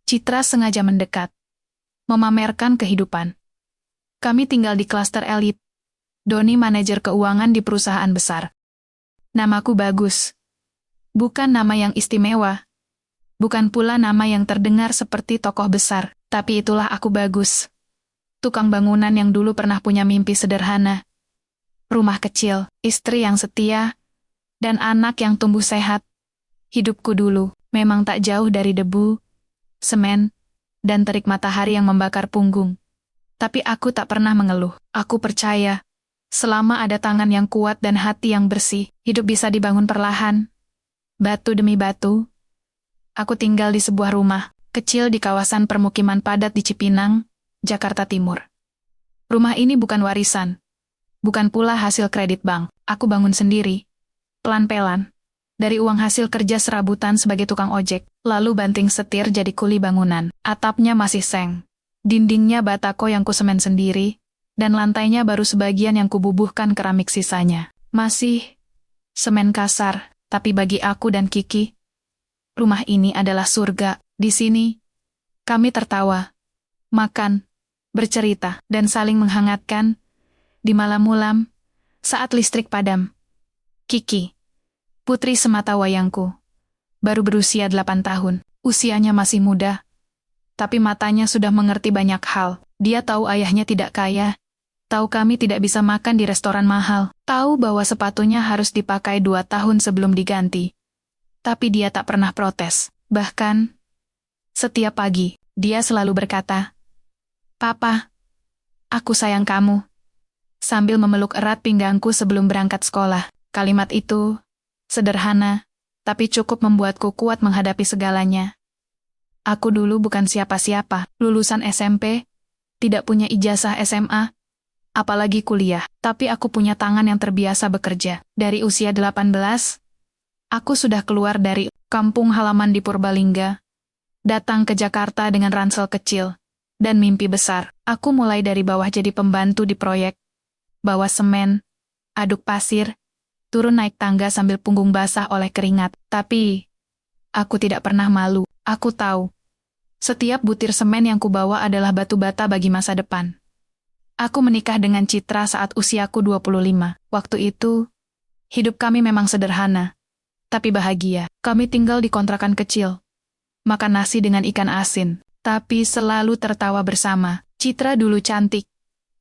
Citra sengaja mendekat, memamerkan kehidupan. Kami tinggal di klaster elit. Doni manajer keuangan di perusahaan besar. Namaku bagus. Bukan nama yang istimewa. Bukan pula nama yang terdengar seperti tokoh besar, tapi itulah aku bagus. Tukang bangunan yang dulu pernah punya mimpi sederhana. Rumah kecil, istri yang setia, dan anak yang tumbuh sehat. Hidupku dulu memang tak jauh dari debu, semen, dan terik matahari yang membakar punggung. Tapi aku tak pernah mengeluh. Aku percaya, selama ada tangan yang kuat dan hati yang bersih, hidup bisa dibangun perlahan. Batu demi batu. Aku tinggal di sebuah rumah kecil di kawasan permukiman padat di Cipinang, Jakarta Timur. Rumah ini bukan warisan. Bukan pula hasil kredit bank. Aku bangun sendiri. Pelan-pelan. Dari uang hasil kerja serabutan sebagai tukang ojek, lalu banting setir jadi kuli bangunan. Atapnya masih seng. Dindingnya batako yang kusemen sendiri, dan lantainya baru sebagian yang kububuhkan keramik sisanya. Masih semen kasar, tapi bagi aku dan Kiki, rumah ini adalah surga. Di sini, kami tertawa, makan, bercerita, dan saling menghangatkan di malam-malam saat listrik padam. Kiki, putri semata wayangku, baru berusia 8 tahun. Usianya masih muda, tapi matanya sudah mengerti banyak hal. Dia tahu ayahnya tidak kaya, tahu kami tidak bisa makan di restoran mahal, tahu bahwa sepatunya harus dipakai 2 tahun sebelum diganti. Tapi dia tak pernah protes. Bahkan, setiap pagi, dia selalu berkata, "Papa, aku sayang kamu," sambil memeluk erat pinggangku sebelum berangkat sekolah. Kalimat itu sederhana, tapi cukup membuatku kuat menghadapi segalanya. Aku dulu bukan siapa-siapa, lulusan SMP, tidak punya ijazah SMA, apalagi kuliah, tapi aku punya tangan yang terbiasa bekerja. Dari usia 18, aku sudah keluar dari kampung halaman di Purbalingga, datang ke Jakarta dengan ransel kecil, dan mimpi besar. Aku mulai dari bawah jadi pembantu di proyek, bawa semen, aduk pasir, turun naik tangga sambil punggung basah oleh keringat. Tapi, aku tidak pernah malu. Aku tahu, setiap butir semen yang kubawa adalah batu bata bagi masa depan. Aku menikah dengan Citra saat usiaku 25. Waktu itu, hidup kami memang sederhana, tapi bahagia. Kami tinggal di kontrakan kecil, makan nasi dengan ikan asin, tapi selalu tertawa bersama. Citra dulu cantik,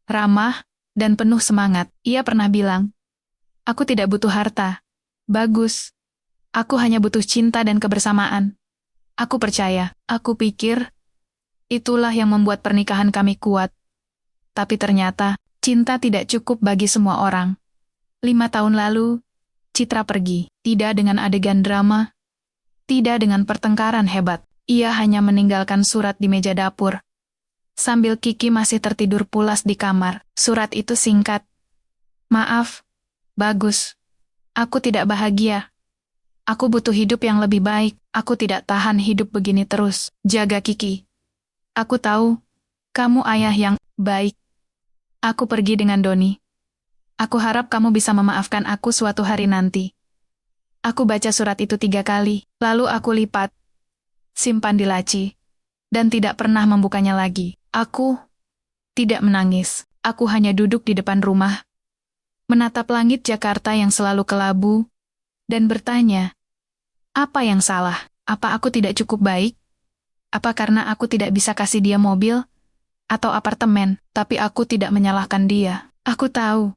ramah, dan penuh semangat. Ia pernah bilang, "Aku tidak butuh harta. Bagus. Aku hanya butuh cinta dan kebersamaan." Aku percaya, aku pikir, itulah yang membuat pernikahan kami kuat. Tapi ternyata, cinta tidak cukup bagi semua orang. 5 tahun lalu, Citra pergi, tidak dengan adegan drama, tidak dengan pertengkaran hebat. Ia hanya meninggalkan surat di meja dapur. Sambil Kiki masih tertidur pulas di kamar, surat itu singkat. "Maaf, Bagus. Aku tidak bahagia. Aku butuh hidup yang lebih baik. Aku tidak tahan hidup begini terus. Jaga Kiki. Aku tahu, kamu ayah yang baik. Aku pergi dengan Doni. Aku harap kamu bisa memaafkan aku suatu hari nanti." Aku baca surat itu 3 kali, lalu aku lipat, simpan di laci, dan tidak pernah membukanya lagi. Aku tidak menangis. Aku hanya duduk di depan rumah, menatap langit Jakarta yang selalu kelabu, dan bertanya, apa yang salah? Apa aku tidak cukup baik? Apa karena aku tidak bisa kasih dia mobil atau apartemen? Tapi aku tidak menyalahkan dia. Aku tahu,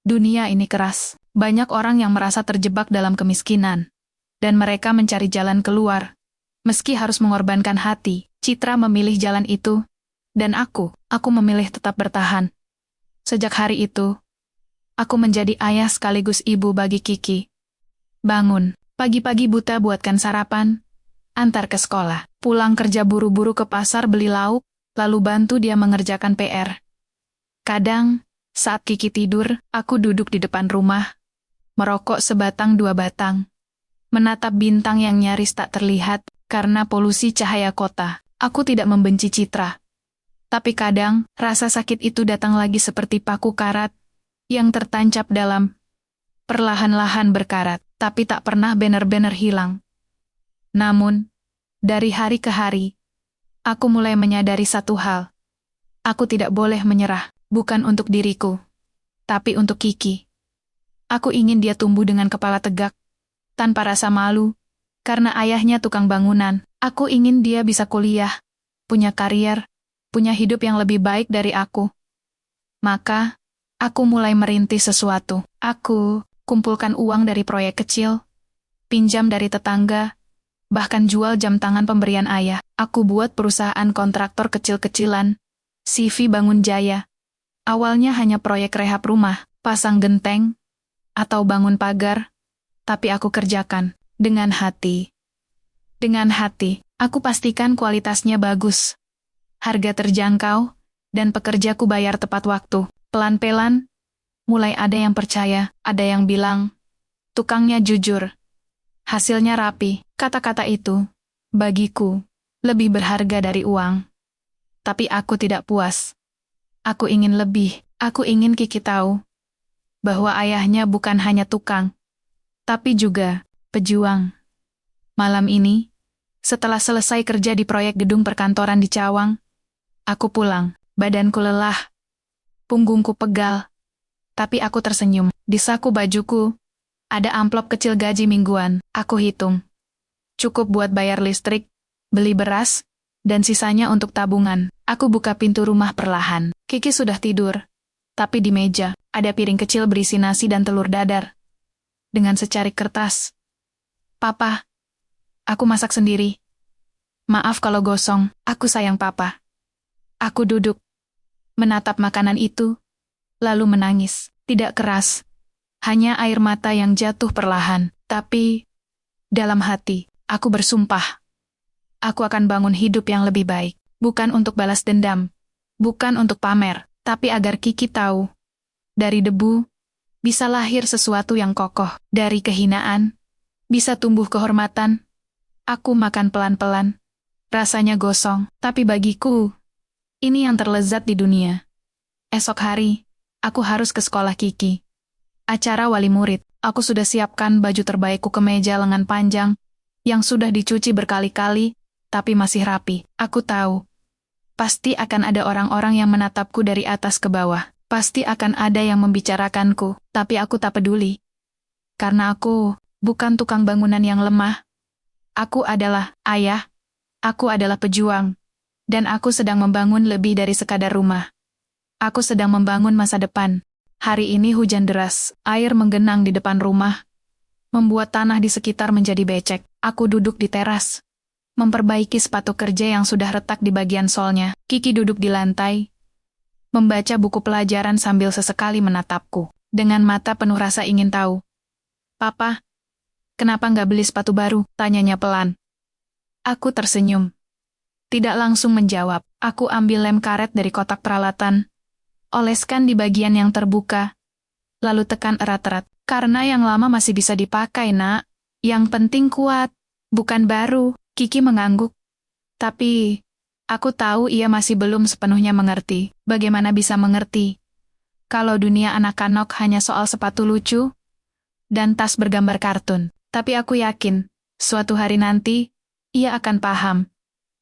dunia ini keras. Banyak orang yang merasa terjebak dalam kemiskinan, dan mereka mencari jalan keluar, meski harus mengorbankan hati. Citra memilih jalan itu, dan aku memilih tetap bertahan. Sejak hari itu, aku menjadi ayah sekaligus ibu bagi Kiki. Bangun, pagi-pagi buta buatkan sarapan, antar ke sekolah, pulang kerja buru-buru ke pasar beli lauk, lalu bantu dia mengerjakan PR. Kadang, saat Kiki tidur, aku duduk di depan rumah, merokok sebatang 2 batang, menatap bintang yang nyaris tak terlihat karena polusi cahaya kota. Aku tidak membenci Citra. Tapi kadang, rasa sakit itu datang lagi seperti paku karat yang tertancap dalam, perlahan-lahan berkarat, tapi tak pernah benar-benar hilang. Namun, dari hari ke hari, Aku mulai menyadari satu hal. Aku tidak boleh menyerah, bukan untuk diriku, tapi untuk Kiki. Aku ingin dia tumbuh dengan kepala tegak, tanpa rasa malu, karena ayahnya tukang bangunan. Aku ingin dia bisa kuliah, punya karier, punya hidup yang lebih baik dari aku. Maka, aku mulai merintis sesuatu. Aku kumpulkan uang dari proyek kecil, pinjam dari tetangga, bahkan jual jam tangan pemberian ayah. Aku buat perusahaan kontraktor kecil-kecilan, CV Bangun Jaya. Awalnya hanya proyek rehab rumah, pasang genteng, atau bangun pagar, tapi aku kerjakan dengan hati. Dengan hati, aku pastikan kualitasnya bagus, harga terjangkau, dan pekerjaku bayar tepat waktu. Pelan-pelan, mulai ada yang percaya, ada yang bilang, tukangnya jujur. Hasilnya rapi. Kata-kata itu, bagiku, lebih berharga dari uang. Tapi aku tidak puas. Aku ingin lebih. Aku ingin Kiki tahu bahwa ayahnya bukan hanya tukang, tapi juga pejuang. Malam ini, setelah selesai kerja di proyek gedung perkantoran di Cawang, aku pulang. Badanku lelah, punggungku pegal, tapi aku tersenyum. Di saku bajuku, ada amplop kecil gaji mingguan. Aku hitung. Cukup buat bayar listrik, beli beras, dan sisanya untuk tabungan. Aku buka pintu rumah perlahan. Kiki sudah tidur, tapi di meja ada piring kecil berisi nasi dan telur dadar. Dengan secarik kertas. Papa, aku masak sendiri. Maaf kalau gosong, aku sayang Papa. Aku duduk, menatap makanan itu, lalu menangis. Tidak keras, hanya air mata yang jatuh perlahan. Tapi, dalam hati, aku bersumpah. Aku akan bangun hidup yang lebih baik. Bukan untuk balas dendam, bukan untuk pamer, tapi agar Kiki tahu. Dari debu, bisa lahir sesuatu yang kokoh. Dari kehinaan, bisa tumbuh kehormatan. Aku makan pelan-pelan. Rasanya gosong, tapi bagiku, ini yang terlezat di dunia. Esok hari, aku harus ke sekolah Kiki. Acara wali murid, aku sudah siapkan baju terbaikku ke meja lengan panjang, yang sudah dicuci berkali-kali, tapi masih rapi. Aku tahu, pasti akan ada orang-orang yang menatapku dari atas ke bawah. Pasti akan ada yang membicarakanku, tapi aku tak peduli. Karena aku bukan tukang bangunan yang lemah. Aku adalah ayah, aku adalah pejuang, dan aku sedang membangun lebih dari sekadar rumah. Aku sedang membangun masa depan. Hari ini hujan deras, air menggenang di depan rumah, membuat tanah di sekitar menjadi becek. Aku duduk di teras, memperbaiki sepatu kerja yang sudah retak di bagian solnya. Kiki duduk di lantai, membaca buku pelajaran sambil sesekali menatapku. Dengan mata penuh rasa ingin tahu. Papa, kenapa nggak beli sepatu baru? Tanyanya pelan. Aku tersenyum. Tidak langsung menjawab. Aku ambil lem karet dari kotak peralatan, oleskan di bagian yang terbuka, lalu tekan erat-erat. Karena yang lama masih bisa dipakai, nak. Yang penting kuat, bukan baru. Kiki mengangguk. Tapi, aku tahu ia masih belum sepenuhnya mengerti. Bagaimana bisa mengerti kalau dunia anak-anak hanya soal sepatu lucu dan tas bergambar kartun. Tapi aku yakin, suatu hari nanti, ia akan paham.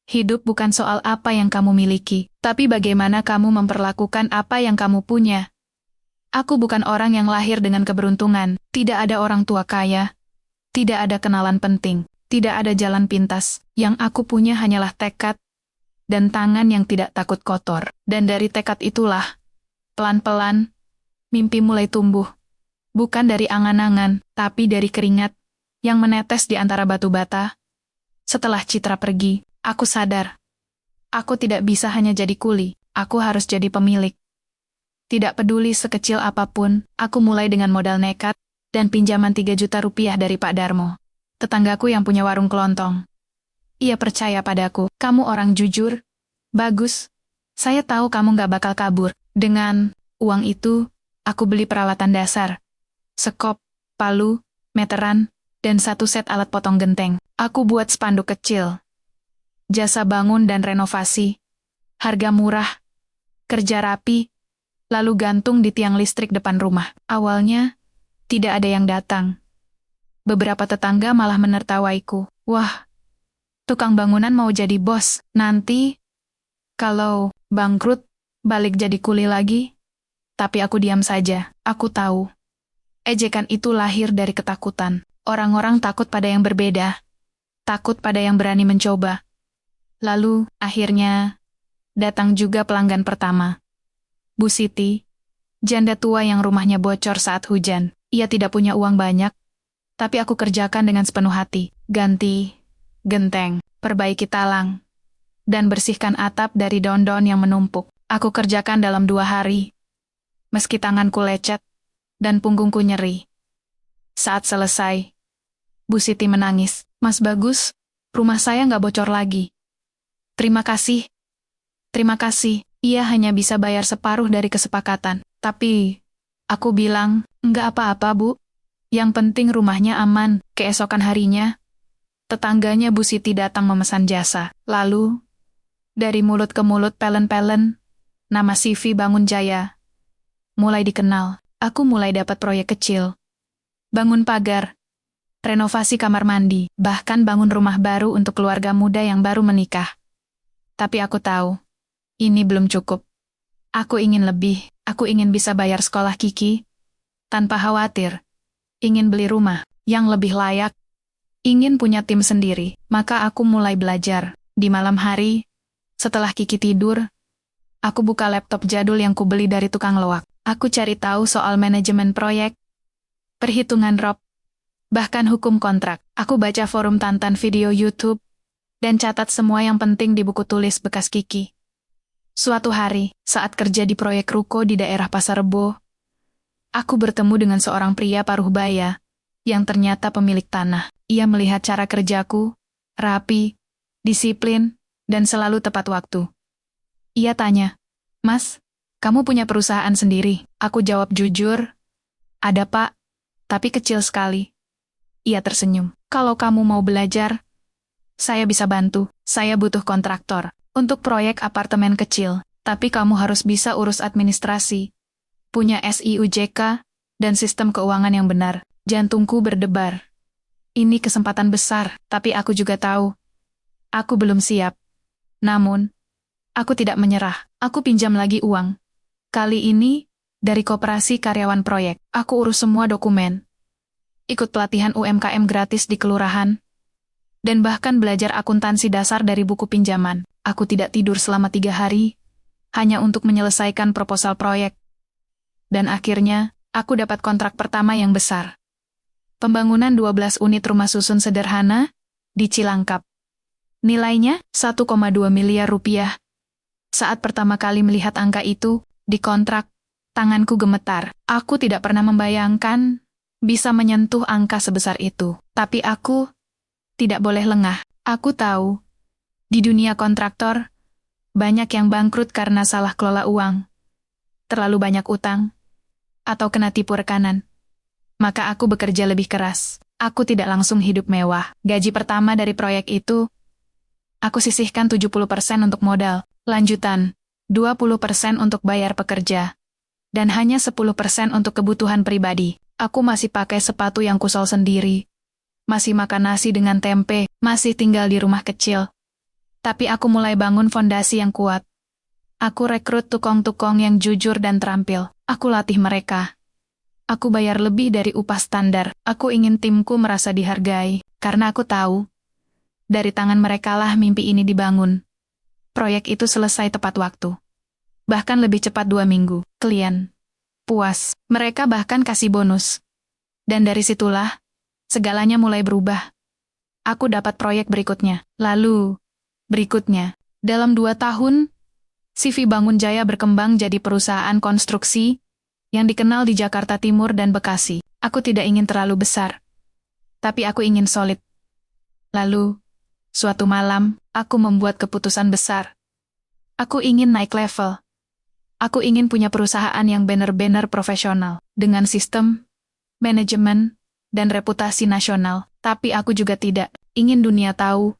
Hidup bukan soal apa yang kamu miliki, tapi bagaimana kamu memperlakukan apa yang kamu punya. Aku bukan orang yang lahir dengan keberuntungan. Tidak ada orang tua kaya. Tidak ada kenalan penting. Tidak ada jalan pintas. Yang aku punya hanyalah tekad dan tangan yang tidak takut kotor. Dan dari tekad itulah, pelan-pelan, mimpi mulai tumbuh. Bukan dari angan-angan, tapi dari keringat yang menetes di antara batu bata. Setelah Citra pergi, aku sadar. Aku tidak bisa hanya jadi kuli, aku harus jadi pemilik. Tidak peduli sekecil apapun, aku mulai dengan modal nekat dan pinjaman 3 juta rupiah dari Pak Darmo, tetanggaku yang punya warung kelontong. Ia percaya padaku, kamu orang jujur, bagus, saya tahu kamu gak bakal kabur. Dengan uang itu, aku beli peralatan dasar, sekop, palu, meteran, dan 1 set alat potong genteng. Aku buat spanduk kecil. Jasa bangun dan renovasi, harga murah, kerja rapi, lalu gantung di tiang listrik depan rumah. Awalnya, tidak ada yang datang. Beberapa tetangga malah menertawaiku. Wah, Tukang bangunan mau jadi bos, nanti kalau bangkrut, balik jadi kuli lagi. Tapi aku diam saja, aku tahu. Ejekan itu lahir dari ketakutan. Orang-orang takut pada yang berbeda, takut pada yang berani mencoba. Lalu, akhirnya, datang juga pelanggan pertama. Bu Siti, janda tua yang rumahnya bocor saat hujan. Ia tidak punya uang banyak, tapi aku kerjakan dengan sepenuh hati. Ganti genteng, perbaiki talang, dan bersihkan atap dari daun-daun yang menumpuk. Aku kerjakan dalam 2 hari. Meski tanganku lecet, dan punggungku nyeri. Saat selesai, Bu Siti menangis. Mas Bagus, rumah saya nggak bocor lagi. Terima kasih. Terima kasih. Ia hanya bisa bayar separuh dari kesepakatan. Tapi, aku bilang, nggak apa-apa, Bu. Yang penting rumahnya aman. Keesokan harinya, tetangganya Bu Siti datang memesan jasa. Lalu, dari mulut ke mulut pelen-pelen, nama CV Bangun Jaya mulai dikenal. Aku mulai dapat proyek kecil. Bangun pagar, renovasi kamar mandi, bahkan bangun rumah baru untuk keluarga muda yang baru menikah. Tapi aku tahu, ini belum cukup. Aku ingin lebih, aku ingin bisa bayar sekolah Kiki, tanpa khawatir. Ingin beli rumah yang lebih layak, ingin punya tim sendiri. Maka aku mulai belajar. Di malam hari, setelah Kiki tidur, aku buka laptop jadul yang kubeli dari tukang loak. Aku cari tahu soal manajemen proyek, perhitungan ROP, bahkan hukum kontrak. Aku baca forum Tantan video YouTube, dan catat semua yang penting di buku tulis bekas Kiki. Suatu hari, saat kerja di proyek ruko di daerah Pasar Rebo, aku bertemu dengan seorang pria paruh baya, yang ternyata pemilik tanah. Ia melihat cara kerjaku, rapi, disiplin, dan selalu tepat waktu. Ia tanya, "Mas, kamu punya perusahaan sendiri?" Aku jawab jujur, "Ada Pak, tapi kecil sekali." Ia tersenyum. "Kalau kamu mau belajar, saya bisa bantu. Saya butuh kontraktor untuk proyek apartemen kecil, tapi kamu harus bisa urus administrasi, punya SIUJK, dan sistem keuangan yang benar." Jantungku berdebar. Ini kesempatan besar, tapi aku juga tahu, aku belum siap. Namun, aku tidak menyerah. Aku pinjam lagi uang. Kali ini, dari koperasi karyawan proyek. Aku urus semua dokumen. Ikut pelatihan UMKM gratis di kelurahan, dan bahkan belajar akuntansi dasar dari buku pinjaman. Aku tidak tidur selama 3 hari, hanya untuk menyelesaikan proposal proyek. Dan akhirnya, aku dapat kontrak pertama yang besar. Pembangunan 12 unit rumah susun sederhana di Cilangkap. Nilainya 1,2 miliar rupiah. Saat pertama kali melihat angka itu, di kontrak, tanganku gemetar. Aku tidak pernah membayangkan bisa menyentuh angka sebesar itu. Tapi aku tidak boleh lengah. Aku tahu, di dunia kontraktor, banyak yang bangkrut karena salah kelola uang, terlalu banyak utang, atau kena tipu rekanan. Maka aku bekerja lebih keras. Aku tidak langsung hidup mewah. Gaji pertama dari proyek itu, aku sisihkan 70% untuk modal. Lanjutan, 20% untuk bayar pekerja. Dan hanya 10% untuk kebutuhan pribadi. Aku masih pakai sepatu yang kusol sendiri. Masih makan nasi dengan tempe, masih tinggal di rumah kecil. Tapi aku mulai bangun fondasi yang kuat. Aku rekrut tukang-tukang yang jujur dan terampil. Aku latih mereka. Aku bayar lebih dari upah standar. Aku ingin timku merasa dihargai, karena aku tahu, dari tangan merekalah mimpi ini dibangun. Proyek itu selesai tepat waktu. Bahkan lebih cepat 2 minggu. Klien puas. Mereka bahkan kasih bonus. Dan dari situlah, segalanya mulai berubah. Aku dapat proyek berikutnya. Lalu, berikutnya. Dalam 2 tahun, CV Bangun Jaya berkembang jadi perusahaan konstruksi yang dikenal di Jakarta Timur dan Bekasi. Aku tidak ingin terlalu besar, tapi aku ingin solid. Lalu, suatu malam, aku membuat keputusan besar. Aku ingin naik level. Aku ingin punya perusahaan yang benar-benar profesional, dengan sistem, manajemen, dan reputasi nasional. Tapi aku juga tidak ingin dunia tahu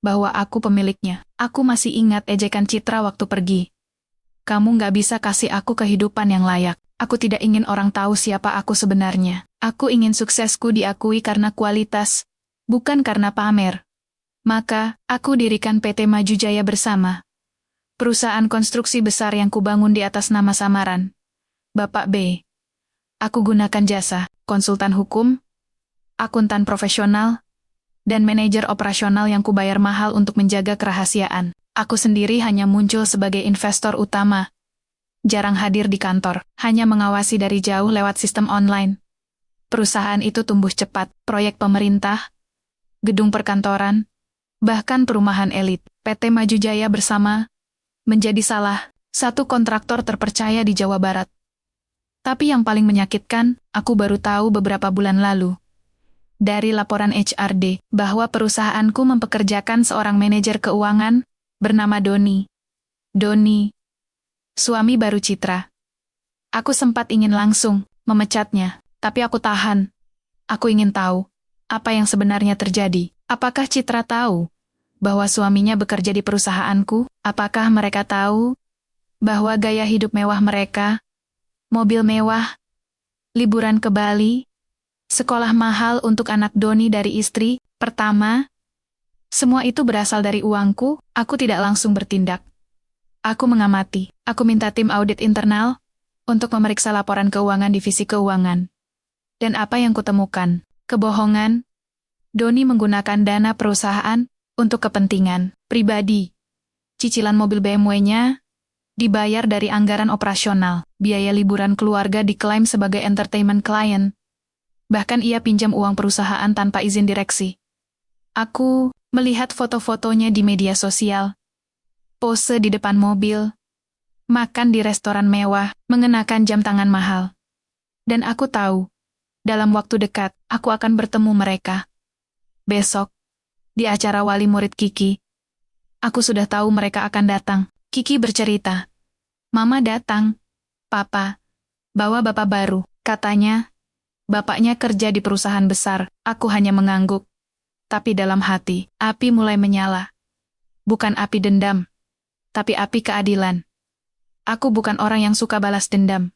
bahwa aku pemiliknya. Aku masih ingat ejekan Citra waktu pergi. "Kamu nggak bisa kasih aku kehidupan yang layak." Aku tidak ingin orang tahu siapa aku sebenarnya. Aku ingin suksesku diakui karena kualitas, bukan karena pamer. Maka, aku dirikan PT Maju Jaya Bersama. Perusahaan konstruksi besar yang kubangun di atas nama samaran. Bapak B. Aku gunakan jasa, konsultan hukum, akuntan profesional, dan manajer operasional yang kubayar mahal untuk menjaga kerahasiaan. Aku sendiri hanya muncul sebagai investor utama. Jarang hadir di kantor, hanya mengawasi dari jauh lewat sistem online. Perusahaan itu tumbuh cepat, proyek pemerintah, gedung perkantoran, bahkan perumahan elit. PT Maju Jaya Bersama menjadi salah satu kontraktor terpercaya di Jawa Barat. Tapi yang paling menyakitkan, aku baru tahu beberapa bulan lalu dari laporan HRD bahwa perusahaanku mempekerjakan seorang manajer keuangan bernama Doni. Doni, suami baru Citra. Aku sempat ingin langsung memecatnya, tapi aku tahan. Aku ingin tahu apa yang sebenarnya terjadi. Apakah Citra tahu bahwa suaminya bekerja di perusahaanku? Apakah mereka tahu bahwa gaya hidup mewah mereka, mobil mewah, liburan ke Bali, sekolah mahal untuk anak Doni dari istri pertama, semua itu berasal dari uangku? Aku tidak langsung bertindak. Aku mengamati. Aku minta tim audit internal untuk memeriksa laporan keuangan divisi keuangan. Dan apa yang kutemukan? Kebohongan. Doni menggunakan dana perusahaan untuk kepentingan pribadi. Cicilan mobil BMW-nya dibayar dari anggaran operasional. Biaya liburan keluarga diklaim sebagai entertainment client. Bahkan ia pinjam uang perusahaan tanpa izin direksi. Aku melihat foto-fotonya di media sosial. Pose di depan mobil. Makan di restoran mewah, mengenakan jam tangan mahal. Dan aku tahu, dalam waktu dekat, aku akan bertemu mereka. Besok, di acara wali murid Kiki, aku sudah tahu mereka akan datang. Kiki bercerita. Mama datang. Papa, bawa bapak baru. Katanya, bapaknya kerja di perusahaan besar. Aku hanya mengangguk. Tapi dalam hati, api mulai menyala. Bukan api dendam, tapi api keadilan. Aku bukan orang yang suka balas dendam.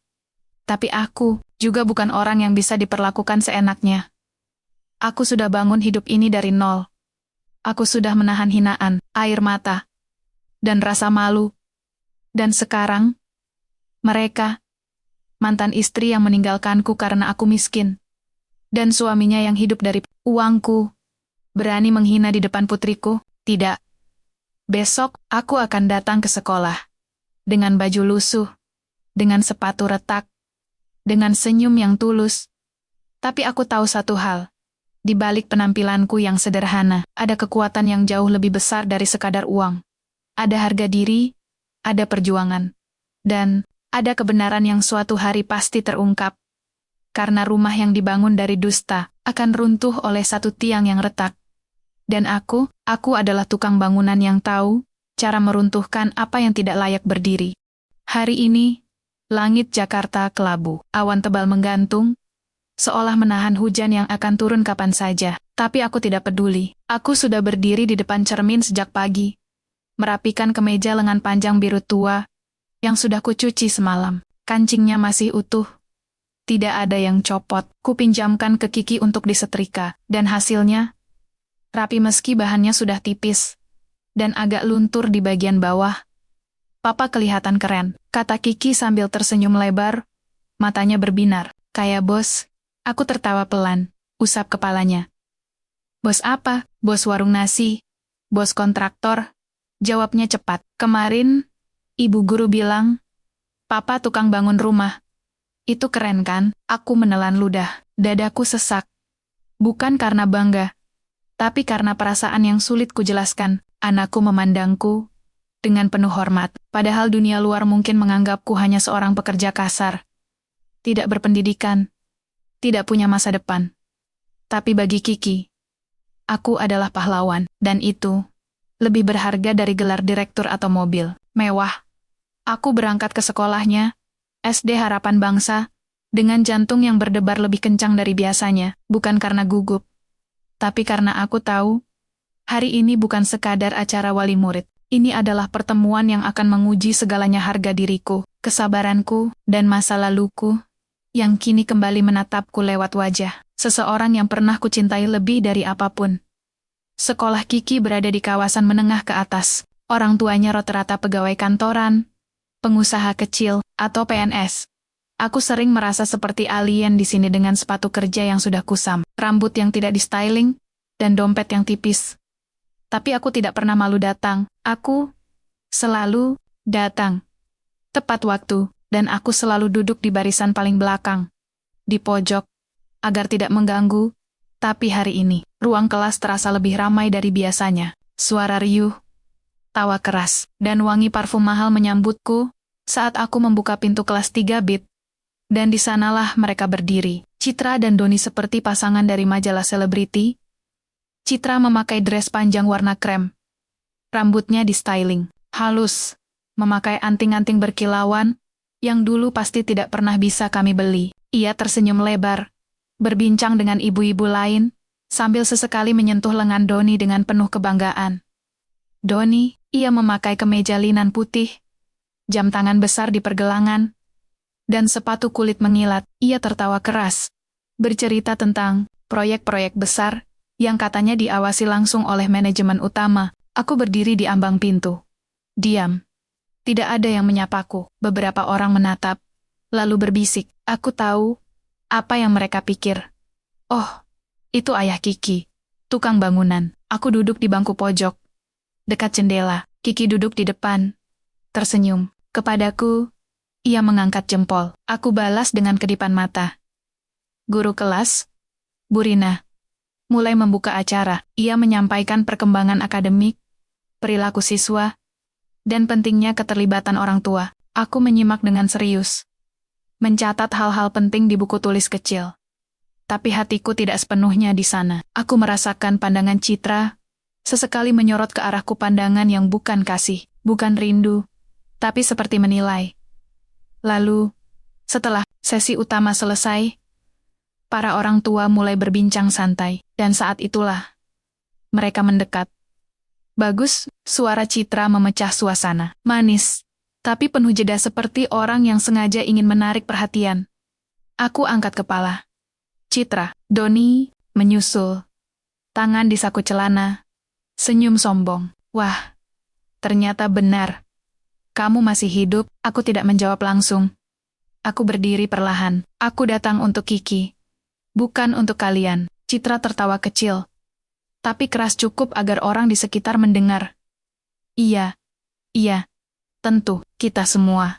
Tapi aku juga bukan orang yang bisa diperlakukan seenaknya. Aku sudah bangun hidup ini dari nol. Aku sudah menahan hinaan, air mata, dan rasa malu. Dan sekarang, mereka, mantan istri yang meninggalkanku karena aku miskin, dan suaminya yang hidup dari uangku, berani menghina di depan putriku? Tidak. Besok, aku akan datang ke sekolah. Dengan baju lusuh, dengan sepatu retak, dengan senyum yang tulus. Tapi aku tahu satu hal. Di balik penampilanku yang sederhana, ada kekuatan yang jauh lebih besar dari sekadar uang. Ada harga diri, ada perjuangan, dan ada kebenaran yang suatu hari pasti terungkap. Karena rumah yang dibangun dari dusta akan runtuh oleh satu tiang yang retak. Dan aku adalah tukang bangunan yang tahu cara meruntuhkan apa yang tidak layak berdiri. Hari ini, langit Jakarta kelabu, awan tebal menggantung, seolah menahan hujan yang akan turun kapan saja. Tapi aku tidak peduli. Aku sudah berdiri di depan cermin sejak pagi, merapikan kemeja lengan panjang biru tua yang sudah kucuci semalam. Kancingnya masih utuh. Tidak ada yang copot. Kupinjamkan ke Kiki untuk disetrika, dan hasilnya rapi meski bahannya sudah tipis dan agak luntur di bagian bawah. Papa kelihatan keren, kata Kiki sambil tersenyum lebar, matanya berbinar. Kayak bos. Aku tertawa pelan, usap kepalanya. Bos apa? Bos warung nasi? Bos kontraktor? Jawabnya cepat. Kemarin, ibu guru bilang, Papa tukang bangun rumah. Itu keren kan? Aku menelan ludah. Dadaku sesak. Bukan karena bangga, tapi karena perasaan yang sulit kujelaskan. Anakku memandangku dengan penuh hormat, padahal dunia luar mungkin menganggapku hanya seorang pekerja kasar. Tidak berpendidikan, tidak punya masa depan. Tapi bagi Kiki, aku adalah pahlawan, dan itu lebih berharga dari gelar direktur atau mobil mewah. Aku berangkat ke sekolahnya, SD Harapan Bangsa, dengan jantung yang berdebar lebih kencang dari biasanya, bukan karena gugup, tapi karena aku tahu, hari ini bukan sekadar acara wali murid. Ini adalah pertemuan yang akan menguji segalanya harga diriku, kesabaranku, dan masa laluku, yang kini kembali menatapku lewat wajah seseorang yang pernah kucintai lebih dari apapun. Sekolah Kiki berada di kawasan menengah ke atas. Orang tuanya rata-rata pegawai kantoran, pengusaha kecil, atau PNS. Aku sering merasa seperti alien di sini dengan sepatu kerja yang sudah kusam, rambut yang tidak di-styling, dan dompet yang tipis. Tapi aku tidak pernah malu datang. Aku selalu datang. Tepat waktu, dan aku selalu duduk di barisan paling belakang. Di pojok, agar tidak mengganggu. Tapi hari ini, ruang kelas terasa lebih ramai dari biasanya. Suara riuh, tawa keras, dan wangi parfum mahal menyambutku saat aku membuka pintu kelas 3 bit. Dan di sanalah mereka berdiri, Citra dan Doni seperti pasangan dari majalah selebriti. Citra memakai dress panjang warna krem. Rambutnya di-styling, halus, memakai anting-anting berkilauan, yang dulu pasti tidak pernah bisa kami beli. Ia tersenyum lebar, berbincang dengan ibu-ibu lain, sambil sesekali menyentuh lengan Doni dengan penuh kebanggaan. Doni, ia memakai kemeja linan putih, jam tangan besar di pergelangan, dan sepatu kulit mengilat. Ia tertawa keras, bercerita tentang proyek-proyek besar yang katanya diawasi langsung oleh manajemen utama. Aku berdiri di ambang pintu. Diam. Tidak ada yang menyapaku. Beberapa orang menatap, lalu berbisik. Aku tahu apa yang mereka pikir. Oh, itu ayah Kiki, tukang bangunan. Aku duduk di bangku pojok, dekat jendela. Kiki duduk di depan, tersenyum. Kepadaku, ia mengangkat jempol. Aku balas dengan kedipan mata. Guru kelas, Bu Rina, mulai membuka acara. Ia menyampaikan perkembangan akademik, perilaku siswa, dan pentingnya keterlibatan orang tua. Aku menyimak dengan serius, mencatat hal-hal penting di buku tulis kecil. Tapi hatiku tidak sepenuhnya di sana. Aku merasakan pandangan Citra, sesekali menyorot ke arahku pandangan yang bukan kasih, bukan rindu, tapi seperti menilai. Lalu, setelah sesi utama selesai, para orang tua mulai berbincang santai, dan saat itulah mereka mendekat. Bagus, suara Citra memecah suasana. Manis, tapi penuh jeda seperti orang yang sengaja ingin menarik perhatian. Aku angkat kepala. Citra, Doni, menyusul. Tangan di saku celana. Senyum sombong. Wah, ternyata benar. Kamu masih hidup. Aku tidak menjawab langsung. Aku berdiri perlahan. Aku datang untuk Kiki. Bukan untuk kalian. Citra tertawa kecil, tapi keras cukup agar orang di sekitar mendengar. Iya, tentu, kita semua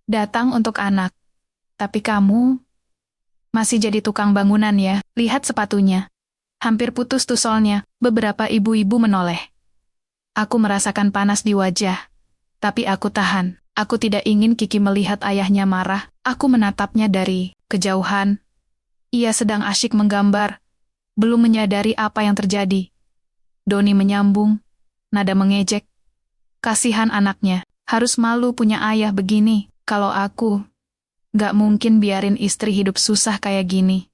datang untuk anak. Tapi kamu masih jadi tukang bangunan ya. Lihat sepatunya. Hampir putus tusolnya. Beberapa ibu-ibu menoleh. Aku merasakan panas di wajah. Tapi aku tahan. Aku tidak ingin Kiki melihat ayahnya marah. Aku menatapnya dari kejauhan. Ia sedang asyik menggambar, belum menyadari apa yang terjadi. Doni menyambung, nada mengejek. Kasihan anaknya, harus malu punya ayah begini. Kalau aku, gak mungkin biarin istri hidup susah kayak gini.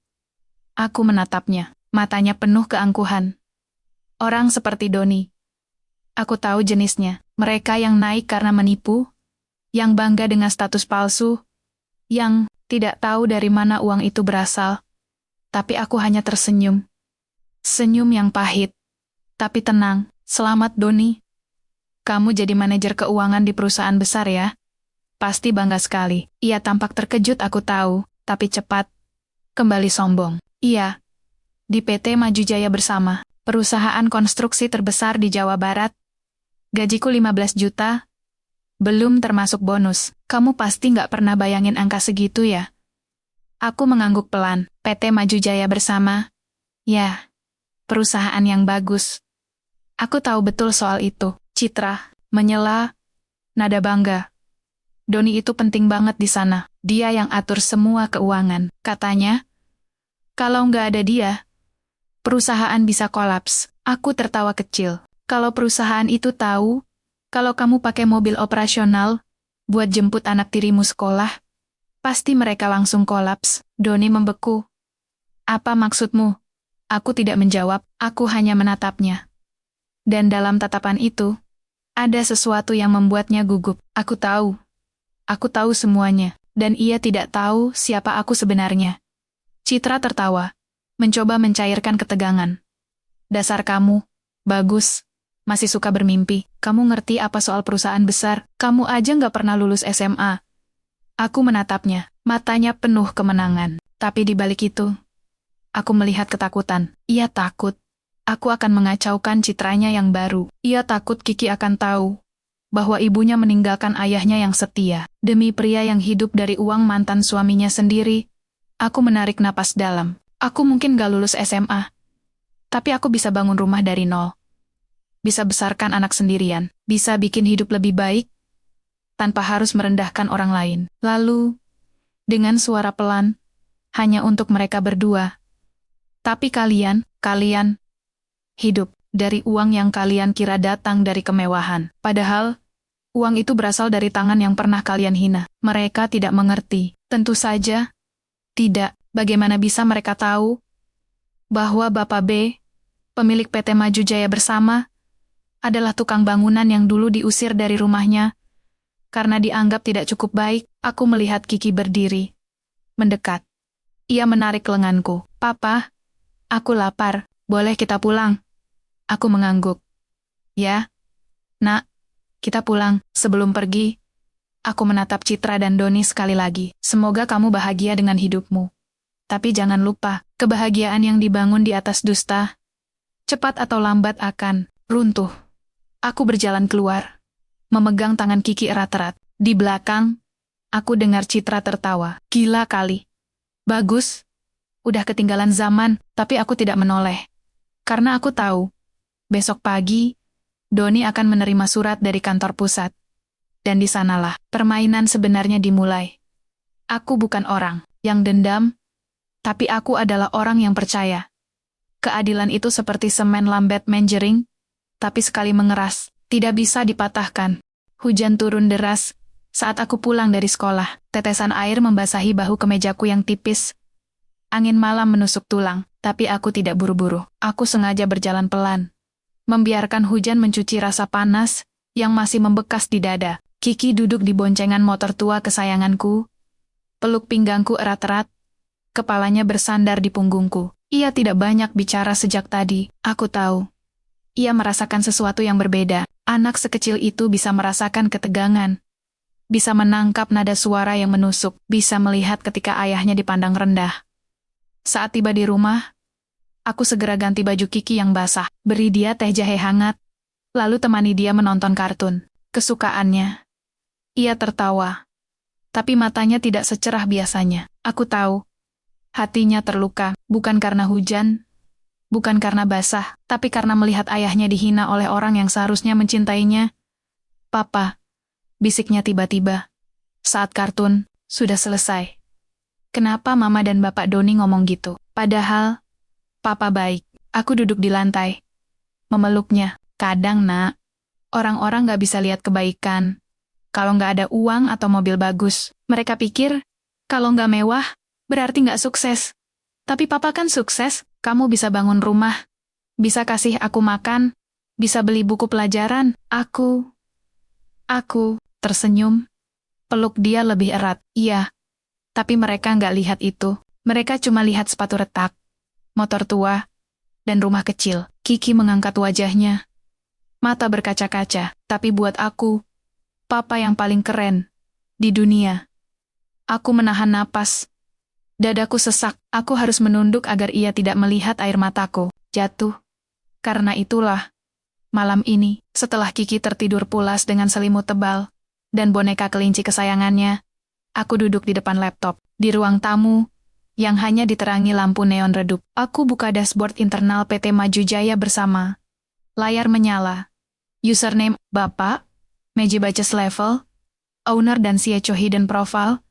Aku menatapnya, matanya penuh keangkuhan. Orang seperti Doni. Aku tahu jenisnya, mereka yang naik karena menipu, yang bangga dengan status palsu, yang tidak tahu dari mana uang itu berasal. Tapi aku hanya tersenyum. Senyum yang pahit. Tapi tenang, selamat Doni. Kamu jadi manajer keuangan di perusahaan besar ya? Pasti bangga sekali. Ia tampak terkejut aku tahu, tapi cepat. Kembali sombong. Iya. Di PT Maju Jaya Bersama, perusahaan konstruksi terbesar di Jawa Barat. Gajiku 15 juta. Belum termasuk bonus. Kamu pasti nggak pernah bayangin angka segitu ya? Aku mengangguk pelan. PT Maju Jaya Bersama. Ya, perusahaan yang bagus. Aku tahu betul soal itu. Citra menyela, nada bangga. Doni itu penting banget di sana. Dia yang atur semua keuangan. Katanya, kalau nggak ada dia, perusahaan bisa kolaps. Aku tertawa kecil. Kalau perusahaan itu tahu, kalau kamu pakai mobil operasional buat jemput anak tirimu sekolah, pasti mereka langsung kolaps. Doni membeku. Apa maksudmu? Aku tidak menjawab, aku hanya menatapnya. Dan dalam tatapan itu, ada sesuatu yang membuatnya gugup. Aku tahu semuanya, dan ia tidak tahu siapa aku sebenarnya. Citra tertawa, mencoba mencairkan ketegangan. Dasar kamu, bagus. Masih suka bermimpi. Kamu ngerti apa soal perusahaan besar? Kamu aja nggak pernah lulus SMA. Aku menatapnya, matanya penuh kemenangan. Tapi di balik itu, aku melihat ketakutan. Ia takut. Aku akan mengacaukan citranya yang baru. Ia takut Kiki akan tahu bahwa ibunya meninggalkan ayahnya yang setia. Demi pria yang hidup dari uang mantan suaminya sendiri, aku menarik napas dalam. Aku mungkin gak lulus SMA, tapi aku bisa bangun rumah dari nol. Bisa besarkan anak sendirian, bisa bikin hidup lebih baik, tanpa harus merendahkan orang lain. Lalu, dengan suara pelan, hanya untuk mereka berdua. Tapi kalian hidup dari uang yang kalian kira datang dari kemewahan. Padahal, uang itu berasal dari tangan yang pernah kalian hina. Mereka tidak mengerti. Tentu saja, tidak. Bagaimana bisa mereka tahu bahwa Bapak B, pemilik PT Maju Jaya Bersama, adalah tukang bangunan yang dulu diusir dari rumahnya. Karena dianggap tidak cukup baik, aku melihat Kiki berdiri. Mendekat. Ia menarik lenganku. Papa, aku lapar. Boleh kita pulang? Aku mengangguk. Ya, nak, kita pulang. Sebelum pergi, aku menatap Citra dan Doni sekali lagi. Semoga kamu bahagia dengan hidupmu. Tapi jangan lupa, kebahagiaan yang dibangun di atas dusta, cepat atau lambat akan runtuh. Aku berjalan keluar, memegang tangan Kiki erat-erat. Di belakang, aku dengar Citra tertawa. Gila kali. Bagus. Udah ketinggalan zaman, tapi aku tidak menoleh. Karena aku tahu, besok pagi, Doni akan menerima surat dari kantor pusat. Dan di sanalah permainan sebenarnya dimulai. Aku bukan orang yang dendam, tapi aku adalah orang yang percaya. Keadilan itu seperti semen lambat menjering, tapi sekali mengeras, tidak bisa dipatahkan. Hujan turun deras saat aku pulang dari sekolah. Tetesan air membasahi bahu kemejaku yang tipis. Angin malam menusuk tulang, tapi aku tidak buru-buru. Aku sengaja berjalan pelan, membiarkan hujan mencuci rasa panas yang masih membekas di dada. Kiki duduk di boncengan motor tua kesayanganku, peluk pinggangku erat-erat, kepalanya bersandar di punggungku. Ia tidak banyak bicara sejak tadi, aku tahu. Ia merasakan sesuatu yang berbeda. Anak sekecil itu bisa merasakan ketegangan, bisa menangkap nada suara yang menusuk, bisa melihat ketika ayahnya dipandang rendah. Saat tiba di rumah, aku segera ganti baju Kiki yang basah, beri dia teh jahe hangat, lalu temani dia menonton kartun kesukaannya. Ia tertawa, tapi matanya tidak secerah biasanya. Aku tahu, hatinya terluka, bukan karena hujan, bukan karena basah, tapi karena melihat ayahnya dihina oleh orang yang seharusnya mencintainya. Papa, bisiknya tiba-tiba. Saat kartun sudah selesai. Kenapa Mama dan Bapak Doni ngomong gitu? Padahal, Papa baik. Aku duduk di lantai, memeluknya. Kadang, nak, orang-orang gak bisa lihat kebaikan kalau gak ada uang atau mobil bagus. Mereka pikir, kalau gak mewah, berarti gak sukses. Tapi Papa kan sukses. Kamu bisa bangun rumah, bisa kasih aku makan, bisa beli buku pelajaran. Aku tersenyum, peluk dia lebih erat. Iya, tapi mereka nggak lihat itu. Mereka cuma lihat sepatu retak, motor tua, dan rumah kecil. Kiki mengangkat wajahnya, mata berkaca-kaca. Tapi buat aku, Papa yang paling keren di dunia. Aku menahan napas. Dadaku sesak, aku harus menunduk agar ia tidak melihat air mataku jatuh. Karena itulah, malam ini, setelah Kiki tertidur pulas dengan selimut tebal dan boneka kelinci kesayangannya, aku duduk di depan laptop, di ruang tamu, yang hanya diterangi lampu neon redup. Aku buka dashboard internal PT Maju Jaya Bersama. Layar menyala. Username, Bapak, Meji Baces Level, Owner dan CHO Hidden Profile.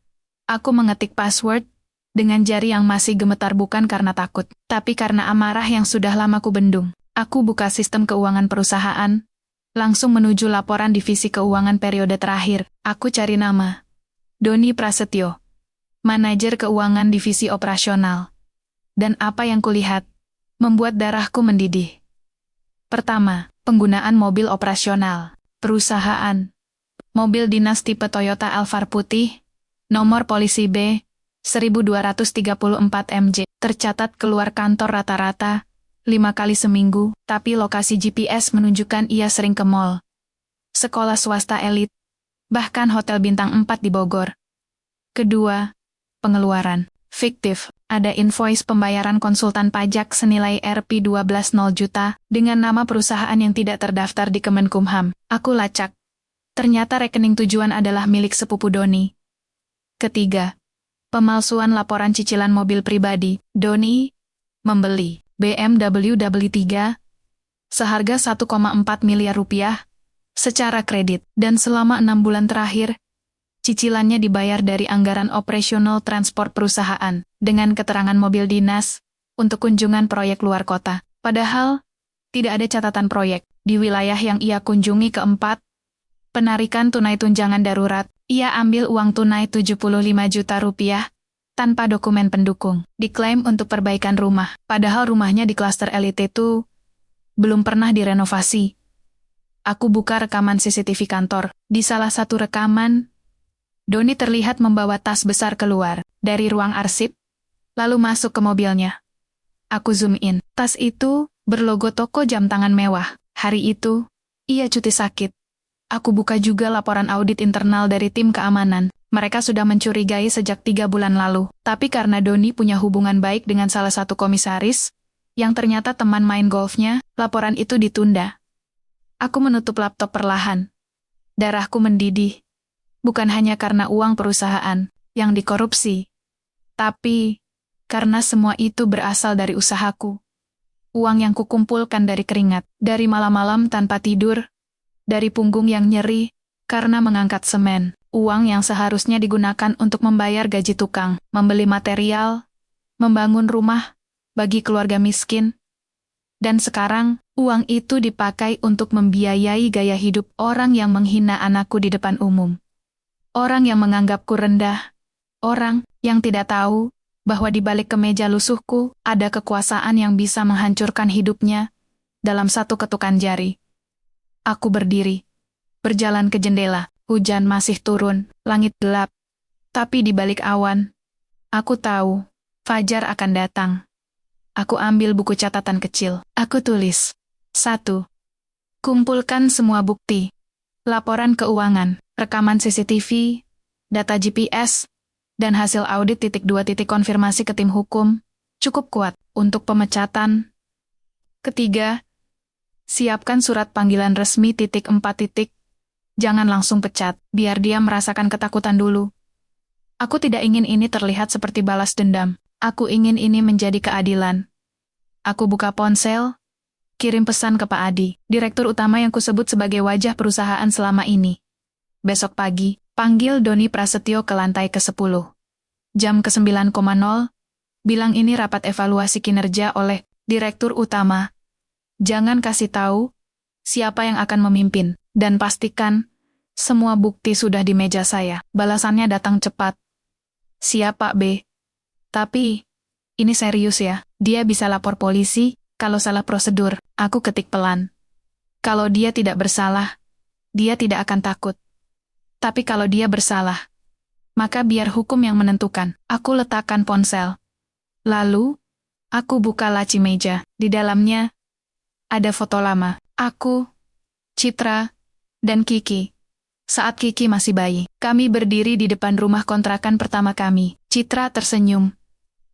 Aku mengetik password, dengan jari yang masih gemetar bukan karena takut, tapi karena amarah yang sudah lama ku bendung. Aku buka sistem keuangan perusahaan, langsung menuju laporan divisi keuangan periode terakhir. Aku cari nama. Doni Prasetyo, manajer keuangan divisi operasional. Dan apa yang kulihat, membuat darahku mendidih. Pertama, penggunaan mobil operasional. Perusahaan. Mobil dinas tipe Toyota Alphard putih, nomor polisi B, 1234 MJ, tercatat keluar kantor rata-rata 5 kali seminggu, tapi lokasi GPS menunjukkan ia sering ke mall, sekolah swasta elit, bahkan hotel bintang 4 di Bogor. Kedua, pengeluaran fiktif. Ada invoice pembayaran konsultan pajak senilai Rp12,0 juta dengan nama perusahaan yang tidak terdaftar di Kemenkumham. Aku lacak. Ternyata rekening tujuan adalah milik sepupu Doni. Ketiga, pemalsuan laporan cicilan mobil pribadi. Doni membeli BMW W3 seharga 1,4 miliar rupiah secara kredit, dan selama 6 bulan terakhir, cicilannya dibayar dari anggaran operasional transport perusahaan, dengan keterangan mobil dinas, untuk kunjungan proyek luar kota. Padahal, tidak ada catatan proyek. Di wilayah yang ia kunjungi. Keempat, penarikan tunai tunjangan darurat. Ia ambil uang tunai 75 juta rupiah, tanpa dokumen pendukung. Diklaim untuk perbaikan rumah. Padahal rumahnya di klaster elit itu belum pernah direnovasi. Aku buka rekaman CCTV kantor. Di salah satu rekaman, Doni terlihat membawa tas besar keluar dari ruang arsip, lalu masuk ke mobilnya. Aku zoom in. Tas itu berlogo toko jam tangan mewah. Hari itu, ia cuti sakit. Aku buka juga laporan audit internal dari tim keamanan. Mereka sudah mencurigai sejak 3 bulan lalu. Tapi karena Doni punya hubungan baik dengan salah satu komisaris, yang ternyata teman main golfnya, laporan itu ditunda. Aku menutup laptop perlahan. Darahku mendidih. Bukan hanya karena uang perusahaan yang dikorupsi, tapi karena semua itu berasal dari usahaku. Uang yang kukumpulkan dari keringat, dari malam-malam tanpa tidur, dari punggung yang nyeri karena mengangkat semen. Uang yang seharusnya digunakan untuk membayar gaji tukang, membeli material, membangun rumah bagi keluarga miskin. Dan sekarang, uang itu dipakai untuk membiayai gaya hidup orang yang menghina anakku di depan umum. Orang yang menganggapku rendah. Orang yang tidak tahu bahwa di balik kemeja lusuhku ada kekuasaan yang bisa menghancurkan hidupnya dalam satu ketukan jari. Aku berdiri, berjalan ke jendela. Hujan masih turun, langit gelap. Tapi di balik awan, aku tahu fajar akan datang. Aku ambil buku catatan kecil. Aku tulis. 1. Kumpulkan semua bukti. Laporan keuangan, rekaman CCTV, data GPS, dan hasil audit .2 ke tim hukum, cukup kuat untuk pemecatan. Ketiga, siapkan surat panggilan resmi .4. Jangan langsung pecat, biar dia merasakan ketakutan dulu. Aku tidak ingin ini terlihat seperti balas dendam. Aku ingin ini menjadi keadilan. Aku buka ponsel, kirim pesan ke Pak Adi, direktur utama yang kusebut sebagai wajah perusahaan selama ini. Besok pagi, panggil Doni Prasetyo ke lantai ke-10. Jam ke-9.00, bilang ini rapat evaluasi kinerja oleh direktur utama. Jangan kasih tahu siapa yang akan memimpin, dan pastikan semua bukti sudah di meja saya. Balasannya datang cepat. Siap Pak B. Tapi, ini serius ya, dia bisa lapor polisi kalau salah prosedur. Aku ketik pelan. Kalau dia tidak bersalah, dia tidak akan takut. Tapi kalau dia bersalah, maka biar hukum yang menentukan. Aku letakkan ponsel. Lalu, aku buka laci meja. Di dalamnya, ada foto lama. Aku, Citra, dan Kiki. Saat Kiki masih bayi, kami berdiri di depan rumah kontrakan pertama kami. Citra tersenyum.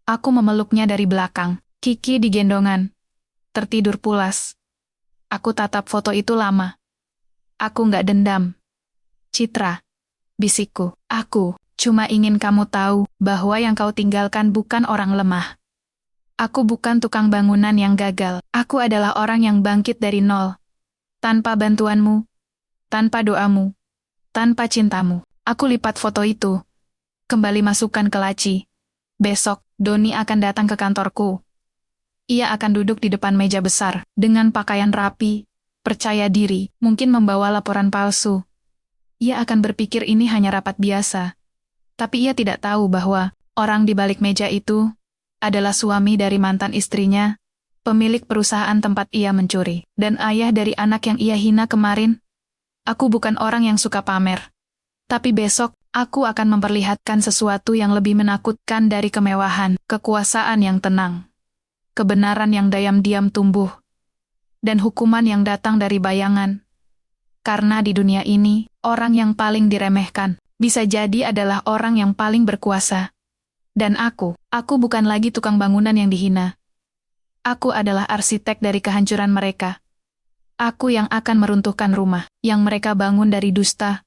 Aku memeluknya dari belakang. Kiki digendongan. Tertidur pulas. Aku tatap foto itu lama. Aku nggak dendam. Citra, bisikku, aku cuma ingin kamu tahu bahwa yang kau tinggalkan bukan orang lemah. Aku bukan tukang bangunan yang gagal. Aku adalah orang yang bangkit dari nol. Tanpa bantuanmu, tanpa doamu, tanpa cintamu. Aku lipat foto itu. Kembali masukkan ke laci. Besok, Doni akan datang ke kantorku. Ia akan duduk di depan meja besar, dengan pakaian rapi, percaya diri, mungkin membawa laporan palsu. Ia akan berpikir ini hanya rapat biasa. Tapi ia tidak tahu bahwa orang di balik meja itu adalah suami dari mantan istrinya, pemilik perusahaan tempat ia mencuri, dan ayah dari anak yang ia hina kemarin. Aku bukan orang yang suka pamer. Tapi besok, aku akan memperlihatkan sesuatu yang lebih menakutkan dari kemewahan, kekuasaan yang tenang. kebenaran yang diam-diam tumbuh, dan hukuman yang datang dari bayangan. Karena di dunia ini, orang yang paling diremehkan bisa jadi adalah orang yang paling berkuasa. Dan aku bukan lagi tukang bangunan yang dihina. Aku adalah arsitek dari kehancuran mereka. Aku yang akan meruntuhkan rumah yang mereka bangun dari dusta.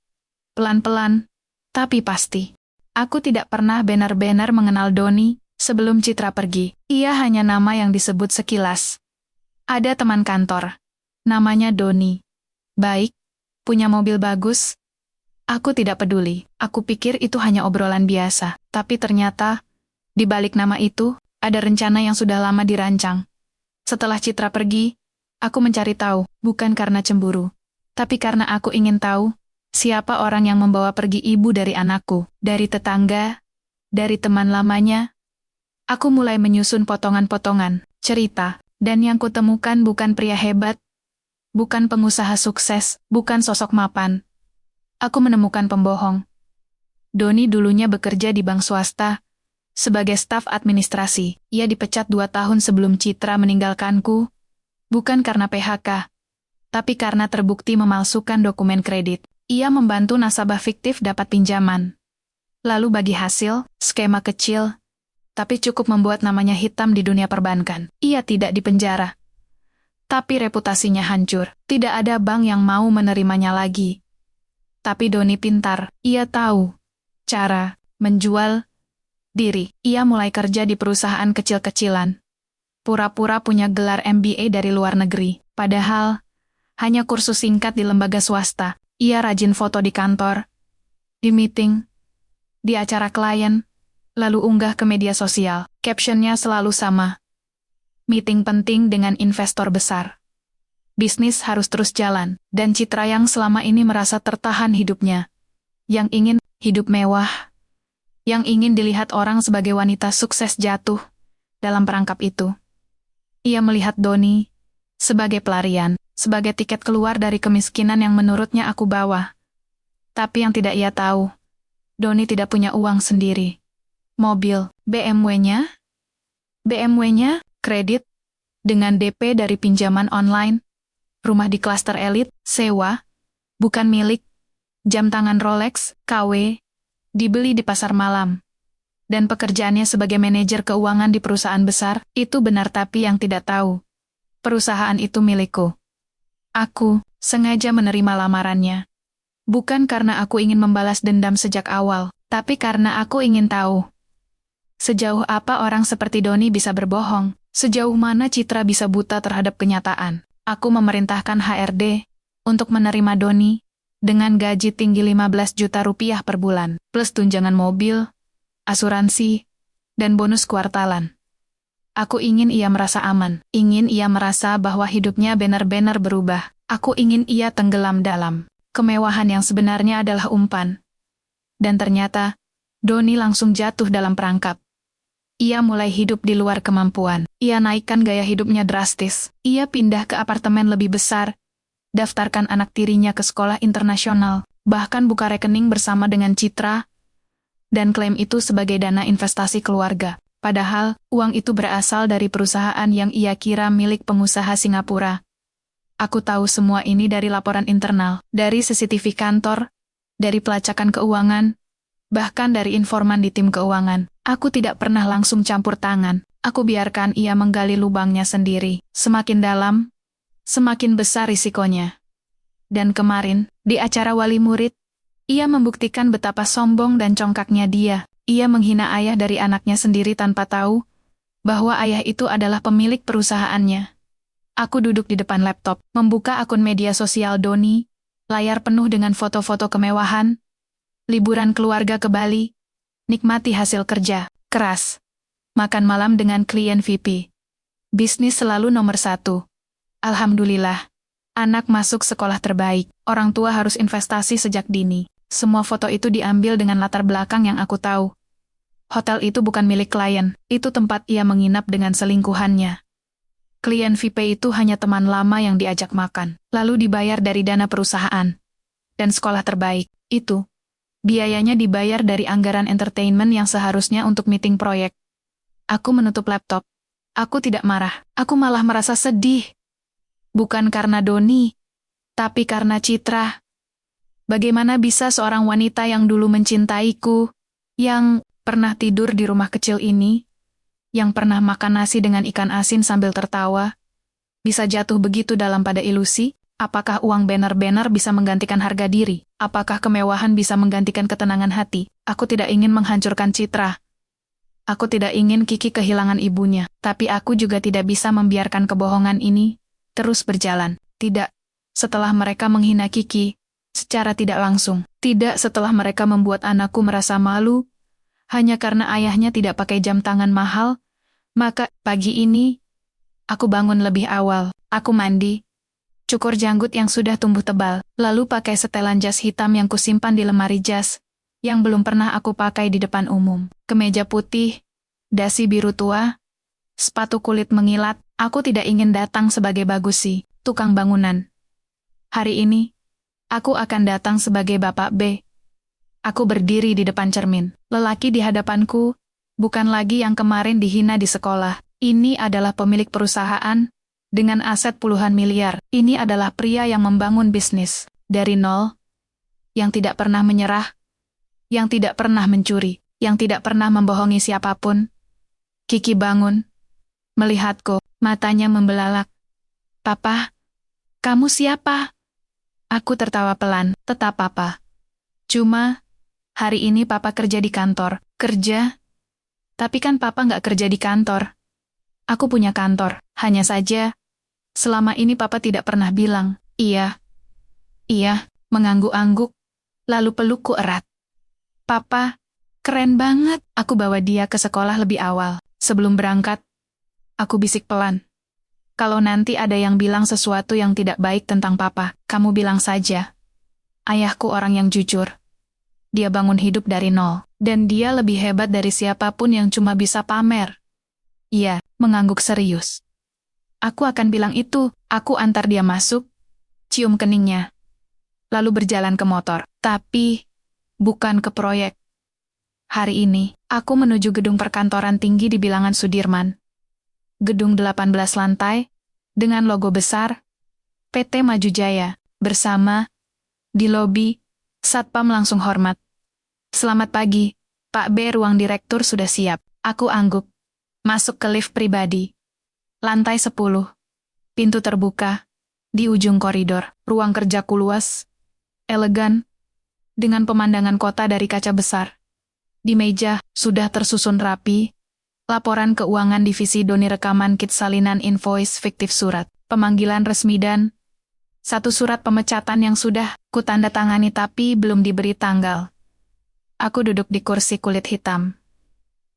Pelan-pelan, tapi pasti. Aku tidak pernah benar-benar mengenal Doni sebelum Citra pergi. Ia hanya nama yang disebut sekilas. Ada teman kantor. Namanya Doni. Baik, punya mobil bagus. Aku tidak peduli. Aku pikir itu hanya obrolan biasa. Tapi ternyata, di balik nama itu, ada rencana yang sudah lama dirancang. Setelah Citra pergi, aku mencari tahu, bukan karena cemburu. Tapi karena aku ingin tahu, siapa orang yang membawa pergi ibu dari anakku, dari tetangga, dari teman lamanya. Aku mulai menyusun potongan-potongan, cerita, dan yang kutemukan bukan pria hebat, bukan pengusaha sukses, bukan sosok mapan. Aku menemukan pembohong. Doni dulunya bekerja di bank swasta, sebagai staf administrasi. Ia dipecat 2 tahun sebelum Citra meninggalkanku, bukan karena PHK, tapi karena terbukti memalsukan dokumen kredit. Ia membantu nasabah fiktif dapat pinjaman. Lalu bagi hasil, skema kecil, tapi cukup membuat namanya hitam di dunia perbankan. Ia tidak dipenjara. Tapi reputasinya hancur. Tidak ada bank yang mau menerimanya lagi. Tapi Doni pintar. Ia tahu cara menjual diri. Ia mulai kerja di perusahaan kecil-kecilan. Pura-pura punya gelar MBA dari luar negeri. Padahal, hanya kursus singkat di lembaga swasta. Ia rajin foto di kantor, di meeting, di acara klien, lalu unggah ke media sosial. Captionnya selalu sama. Meeting penting dengan investor besar. Bisnis harus terus jalan, dan Citra yang selama ini merasa tertahan hidupnya. Yang ingin hidup mewah, yang ingin dilihat orang sebagai wanita sukses jatuh dalam perangkap itu. Ia melihat Doni sebagai pelarian, sebagai tiket keluar dari kemiskinan yang menurutnya aku bawa. Tapi yang tidak ia tahu, Doni tidak punya uang sendiri. Mobil, BMW-nya, kredit, dengan DP dari pinjaman online, rumah di klaster elit, sewa, bukan milik, jam tangan Rolex, KW, dibeli di pasar malam. Dan pekerjaannya sebagai manajer keuangan di perusahaan besar, itu benar tapi yang tidak tahu. Perusahaan itu milikku. Aku sengaja menerima lamarannya. Bukan karena aku ingin membalas dendam sejak awal, tapi karena aku ingin tahu. Sejauh apa orang seperti Doni bisa berbohong, sejauh mana Citra bisa buta terhadap kenyataan. Aku memerintahkan HRD untuk menerima Doni dengan gaji tinggi 15 juta rupiah per bulan, plus tunjangan mobil, asuransi, dan bonus kuartalan. Aku ingin ia merasa aman, ingin ia merasa bahwa hidupnya benar-benar berubah. Aku ingin ia tenggelam dalam kemewahan yang sebenarnya adalah umpan. Dan ternyata, Doni langsung jatuh dalam perangkap. Ia mulai hidup di luar kemampuan. Ia naikkan gaya hidupnya drastis. Ia pindah ke apartemen lebih besar, daftarkan anak tirinya ke sekolah internasional, bahkan buka rekening bersama dengan Citra, dan klaim itu sebagai dana investasi keluarga. Padahal, uang itu berasal dari perusahaan yang ia kira milik pengusaha Singapura. Aku tahu semua ini dari laporan internal, dari CCTV kantor, dari pelacakan keuangan, bahkan dari informan di tim keuangan. Aku tidak pernah langsung campur tangan. Aku biarkan ia menggali lubangnya sendiri. Semakin dalam, semakin besar risikonya. Dan kemarin, di acara wali murid, ia membuktikan betapa sombong dan congkaknya dia. Ia menghina ayah dari anaknya sendiri tanpa tahu bahwa ayah itu adalah pemilik perusahaannya. Aku duduk di depan laptop, membuka akun media sosial Doni, layar penuh dengan foto-foto kemewahan, liburan keluarga ke Bali, nikmati hasil kerja keras, makan malam dengan klien VIP. Bisnis selalu nomor 1. Alhamdulillah, anak masuk sekolah terbaik, orang tua harus investasi sejak dini. Semua foto itu diambil dengan latar belakang yang aku tahu. Hotel itu bukan milik klien, itu tempat ia menginap dengan selingkuhannya. Klien VIP itu hanya teman lama yang diajak makan, lalu dibayar dari dana perusahaan. Dan sekolah terbaik, itu, biayanya dibayar dari anggaran entertainment yang seharusnya untuk meeting proyek. Aku menutup laptop, Aku tidak marah, aku malah merasa sedih. Bukan karena Doni, tapi karena Citra. Bagaimana bisa seorang wanita yang dulu mencintaiku, yang pernah tidur di rumah kecil ini, yang pernah makan nasi dengan ikan asin sambil tertawa, bisa jatuh begitu dalam pada ilusi? Apakah uang banner-banner bisa menggantikan harga diri? Apakah kemewahan bisa menggantikan ketenangan hati? Aku tidak ingin menghancurkan Citra. Aku tidak ingin Kiki kehilangan ibunya, tapi aku juga tidak bisa membiarkan kebohongan ini terus berjalan. Tidak, setelah mereka menghina Kiki, secara tidak langsung. Tidak setelah mereka membuat anakku merasa malu, hanya karena ayahnya tidak pakai jam tangan mahal, maka pagi ini, aku bangun lebih awal, aku mandi, cukur janggut yang sudah tumbuh tebal, lalu pakai setelan jas hitam yang kusimpan di lemari jas, yang belum pernah aku pakai di depan umum. Kemeja putih, dasi biru tua, sepatu kulit mengilat. Aku tidak ingin datang sebagai Bagusi, tukang bangunan. Hari ini, aku akan datang sebagai Bapak B. Aku berdiri di depan cermin. Lelaki di hadapanku, bukan lagi yang kemarin dihina di sekolah. Ini adalah pemilik perusahaan, dengan aset puluhan miliar. Ini adalah pria yang membangun bisnis dari nol, yang tidak pernah menyerah, yang tidak pernah mencuri, yang tidak pernah membohongi siapapun. Kiki bangun, melihatku, matanya membelalak. "Papa, kamu siapa?" Aku tertawa pelan. "Tetap Papa. Cuma, hari ini Papa kerja di kantor." "Kerja? Tapi kan Papa nggak kerja di kantor." "Aku punya kantor, hanya saja, selama ini Papa tidak pernah bilang." Iya, mengangguk-angguk, lalu pelukku erat. "Papa, keren banget." Aku bawa dia ke sekolah lebih awal. Sebelum berangkat, aku bisik pelan. "Kalau nanti ada yang bilang sesuatu yang tidak baik tentang Papa, kamu bilang saja. Ayahku orang yang jujur. Dia bangun hidup dari nol, dan dia lebih hebat dari siapapun yang cuma bisa pamer." Iya, mengangguk serius. "Aku akan bilang itu." Aku antar dia masuk, cium keningnya, lalu berjalan ke motor. Tapi, bukan ke proyek. Hari ini, aku menuju gedung perkantoran tinggi di bilangan Sudirman. Gedung 18 lantai, dengan logo besar, PT Maju Jaya, bersama, di lobi, Satpam langsung hormat. "Selamat pagi, Pak B, ruang direktur sudah siap." Aku angguk. Masuk ke lift pribadi. Lantai 10. Pintu terbuka. Di ujung koridor, ruang kerjaku luas, elegan, dengan pemandangan kota dari kaca besar. Di meja, sudah tersusun rapi, laporan keuangan divisi Doni, rekaman kit salinan invoice fiktif, surat pemanggilan resmi, dan satu surat pemecatan yang sudah kutandatangani tapi belum diberi tanggal. Aku duduk di kursi kulit hitam.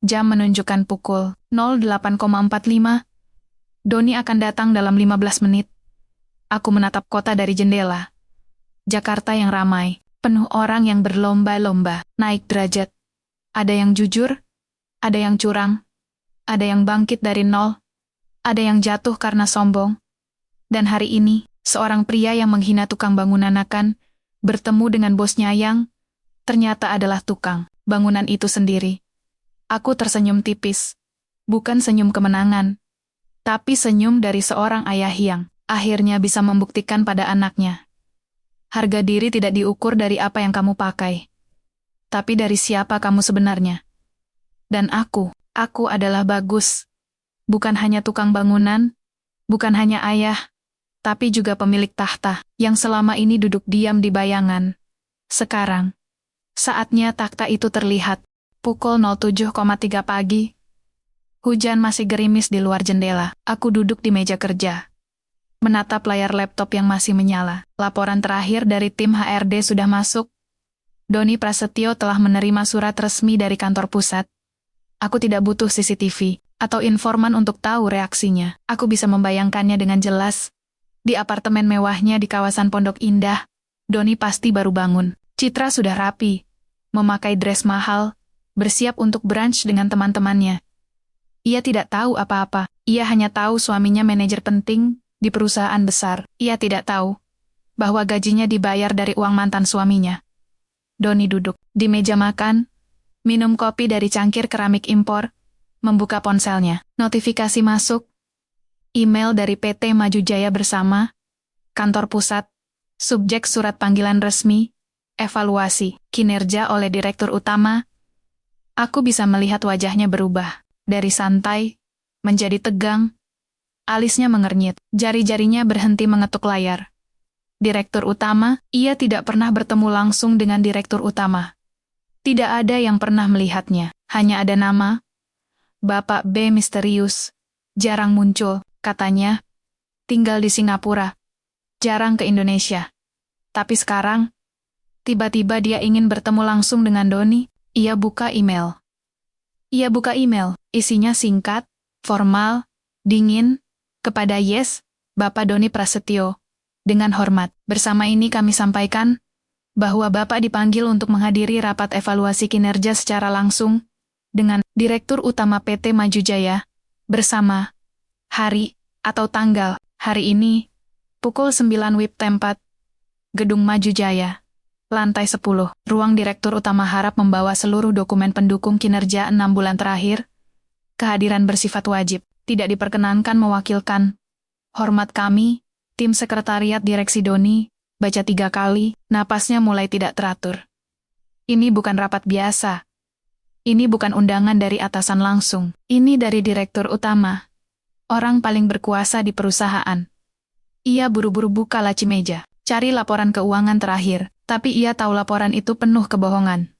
Jam menunjukkan pukul 08.45. Doni akan datang dalam 15 menit. Aku menatap kota dari jendela. Jakarta yang ramai, penuh orang yang berlomba-lomba naik derajat. Ada yang jujur, ada yang curang, ada yang bangkit dari nol, ada yang jatuh karena sombong. Dan hari ini, seorang pria yang menghina tukang bangunan akan bertemu dengan bosnya yang ternyata adalah tukang bangunan itu sendiri. Aku tersenyum tipis. Bukan senyum kemenangan, tapi senyum dari seorang ayah yang akhirnya bisa membuktikan pada anaknya. Harga diri tidak diukur dari apa yang kamu pakai, tapi dari siapa kamu sebenarnya. Dan aku adalah Bagus. Bukan hanya tukang bangunan, bukan hanya ayah, tapi juga pemilik tahta yang selama ini duduk diam di bayangan. Sekarang, saatnya takhta itu terlihat. Pukul 07.3 pagi. Hujan masih gerimis di luar jendela. Aku duduk di meja kerja, menatap layar laptop yang masih menyala. Laporan terakhir dari tim HRD sudah masuk. Doni Prasetyo telah menerima surat resmi dari kantor pusat. Aku tidak butuh CCTV atau informan untuk tahu reaksinya. Aku bisa membayangkannya dengan jelas. Di apartemen mewahnya di kawasan Pondok Indah, Doni pasti baru bangun. Citra sudah rapi, memakai dress mahal, bersiap untuk brunch dengan teman-temannya. Ia tidak tahu apa-apa. Ia hanya tahu suaminya manajer penting di perusahaan besar. Ia tidak tahu bahwa gajinya dibayar dari uang mantan suaminya. Doni duduk di meja makan, minum kopi dari cangkir keramik impor, Membuka ponselnya. Notifikasi masuk. Email dari PT Maju Jaya Bersama. Kantor Pusat. Subjek surat panggilan resmi. Evaluasi kinerja oleh Direktur Utama. Aku bisa melihat wajahnya berubah. Dari santai, menjadi tegang. Alisnya mengernyit. Jari-jarinya berhenti mengetuk layar. Direktur Utama, ia tidak pernah bertemu langsung dengan Direktur Utama. Tidak ada yang pernah melihatnya. Hanya ada nama. Bapak B misterius. Jarang muncul, katanya. Tinggal di Singapura. Jarang ke Indonesia. Tapi sekarang, tiba-tiba dia ingin bertemu langsung dengan Doni. Ia buka email. Isinya singkat, formal, dingin, kepada Yes, Bapak Doni Prasetyo. Dengan hormat, bersama ini kami sampaikan bahwa Bapak dipanggil untuk menghadiri rapat evaluasi kinerja secara langsung dengan Direktur Utama PT Maju Jaya, bersama hari atau tanggal hari ini, pukul 9 WIB tempat, Gedung Maju Jaya, lantai 10. Ruang Direktur Utama harap membawa seluruh dokumen pendukung kinerja 6 bulan terakhir. Kehadiran bersifat wajib, tidak diperkenankan mewakilkan. Hormat kami, tim sekretariat direksi Doni, baca 3 kali, napasnya mulai tidak teratur. Ini bukan rapat biasa. Ini bukan undangan dari atasan langsung. Ini dari Direktur Utama. Orang paling berkuasa di perusahaan. Ia buru-buru buka laci meja, cari laporan keuangan terakhir, tapi ia tahu laporan itu penuh kebohongan.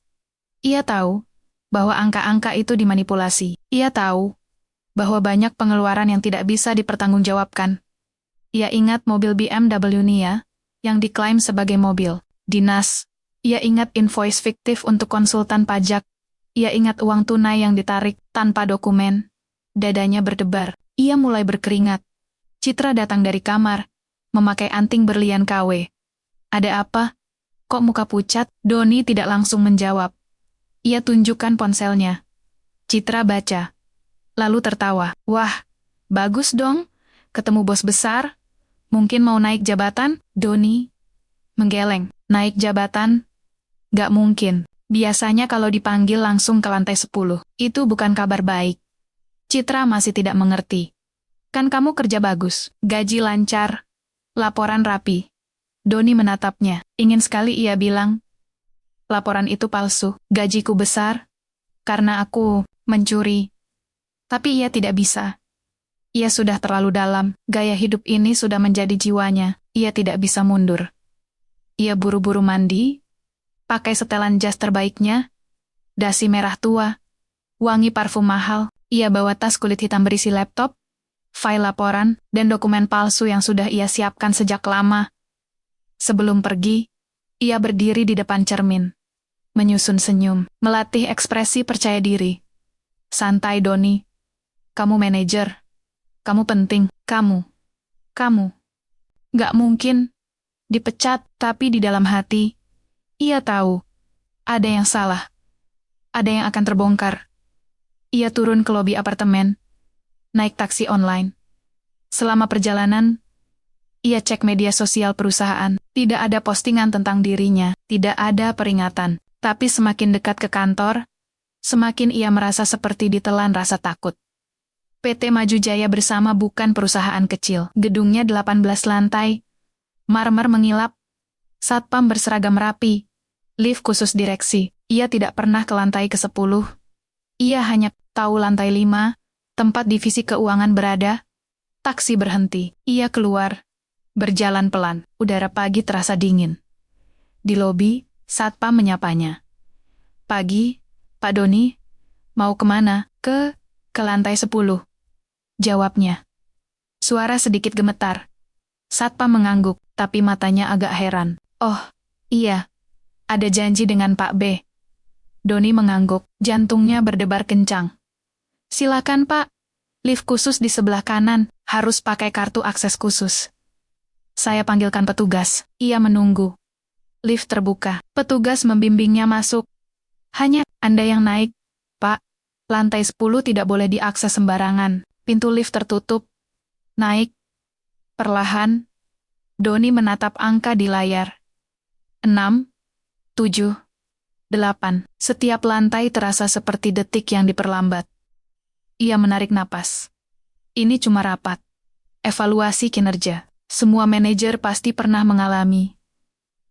Ia tahu bahwa angka-angka itu dimanipulasi. Ia tahu bahwa banyak pengeluaran yang tidak bisa dipertanggungjawabkan. Ia ingat mobil BMW Nia yang diklaim sebagai mobil dinas. Ia ingat invoice fiktif untuk konsultan pajak. Ia ingat uang tunai yang ditarik tanpa dokumen. Dadanya berdebar. Ia mulai berkeringat. Citra datang dari kamar, memakai anting berlian KW. Ada apa? Kok muka pucat? Doni tidak langsung menjawab. Ia tunjukkan ponselnya. Citra baca. Lalu tertawa. Wah, bagus dong. Ketemu bos besar. Mungkin mau naik jabatan? Doni menggeleng. Naik jabatan? Gak mungkin. Biasanya kalau dipanggil langsung ke lantai 10. Itu bukan kabar baik. Citra masih tidak mengerti. Kan kamu kerja bagus, gaji lancar, laporan rapi. Doni menatapnya. Ingin sekali ia bilang, laporan itu palsu, gajiku besar, karena aku mencuri. Tapi ia tidak bisa. Ia sudah terlalu dalam, gaya hidup ini sudah menjadi jiwanya, ia tidak bisa mundur. Ia buru-buru mandi, pakai setelan jas terbaiknya, dasi merah tua, wangi parfum mahal. Ia bawa tas kulit hitam berisi laptop, file laporan, dan dokumen palsu yang sudah ia siapkan sejak lama. Sebelum pergi, ia berdiri di depan cermin, menyusun senyum, melatih ekspresi percaya diri. Santai, Doni. Kamu manajer. Kamu penting. Kamu. Gak mungkin dipecat, tapi di dalam hati, ia tahu ada yang salah. Ada yang akan terbongkar. Ia turun ke lobi apartemen, naik taksi online. Selama perjalanan, ia cek media sosial perusahaan. Tidak ada postingan tentang dirinya, tidak ada peringatan. Tapi semakin dekat ke kantor, semakin ia merasa seperti ditelan rasa takut. PT Maju Jaya Bersama bukan perusahaan kecil. Gedungnya 18 lantai, marmer mengilap, satpam berseragam rapi, lift khusus direksi. Ia tidak pernah ke lantai ke-10. Ia hanya tahu lantai 5, tempat divisi keuangan berada. Taksi berhenti. Ia keluar, berjalan pelan. Udara pagi terasa dingin. Di lobi, satpam menyapanya. Pagi, Pak Doni, mau kemana? Ke lantai 10. Jawabnya. Suara sedikit gemetar. Satpam mengangguk, tapi matanya agak heran. Oh, iya. Ada janji dengan Pak B. Doni mengangguk, jantungnya berdebar kencang. Silakan, Pak. Lift khusus di sebelah kanan, harus pakai kartu akses khusus. Saya panggilkan petugas. Ia menunggu. Lift terbuka. Petugas membimbingnya masuk. Hanya Anda yang naik, Pak. Lantai 10 tidak boleh diakses sembarangan. Pintu lift tertutup. Naik. Perlahan. Doni menatap angka di layar. 6, 7, 8. Setiap lantai terasa seperti detik yang diperlambat. Ia menarik napas. Ini cuma rapat. Evaluasi kinerja. Semua manajer pasti pernah mengalami.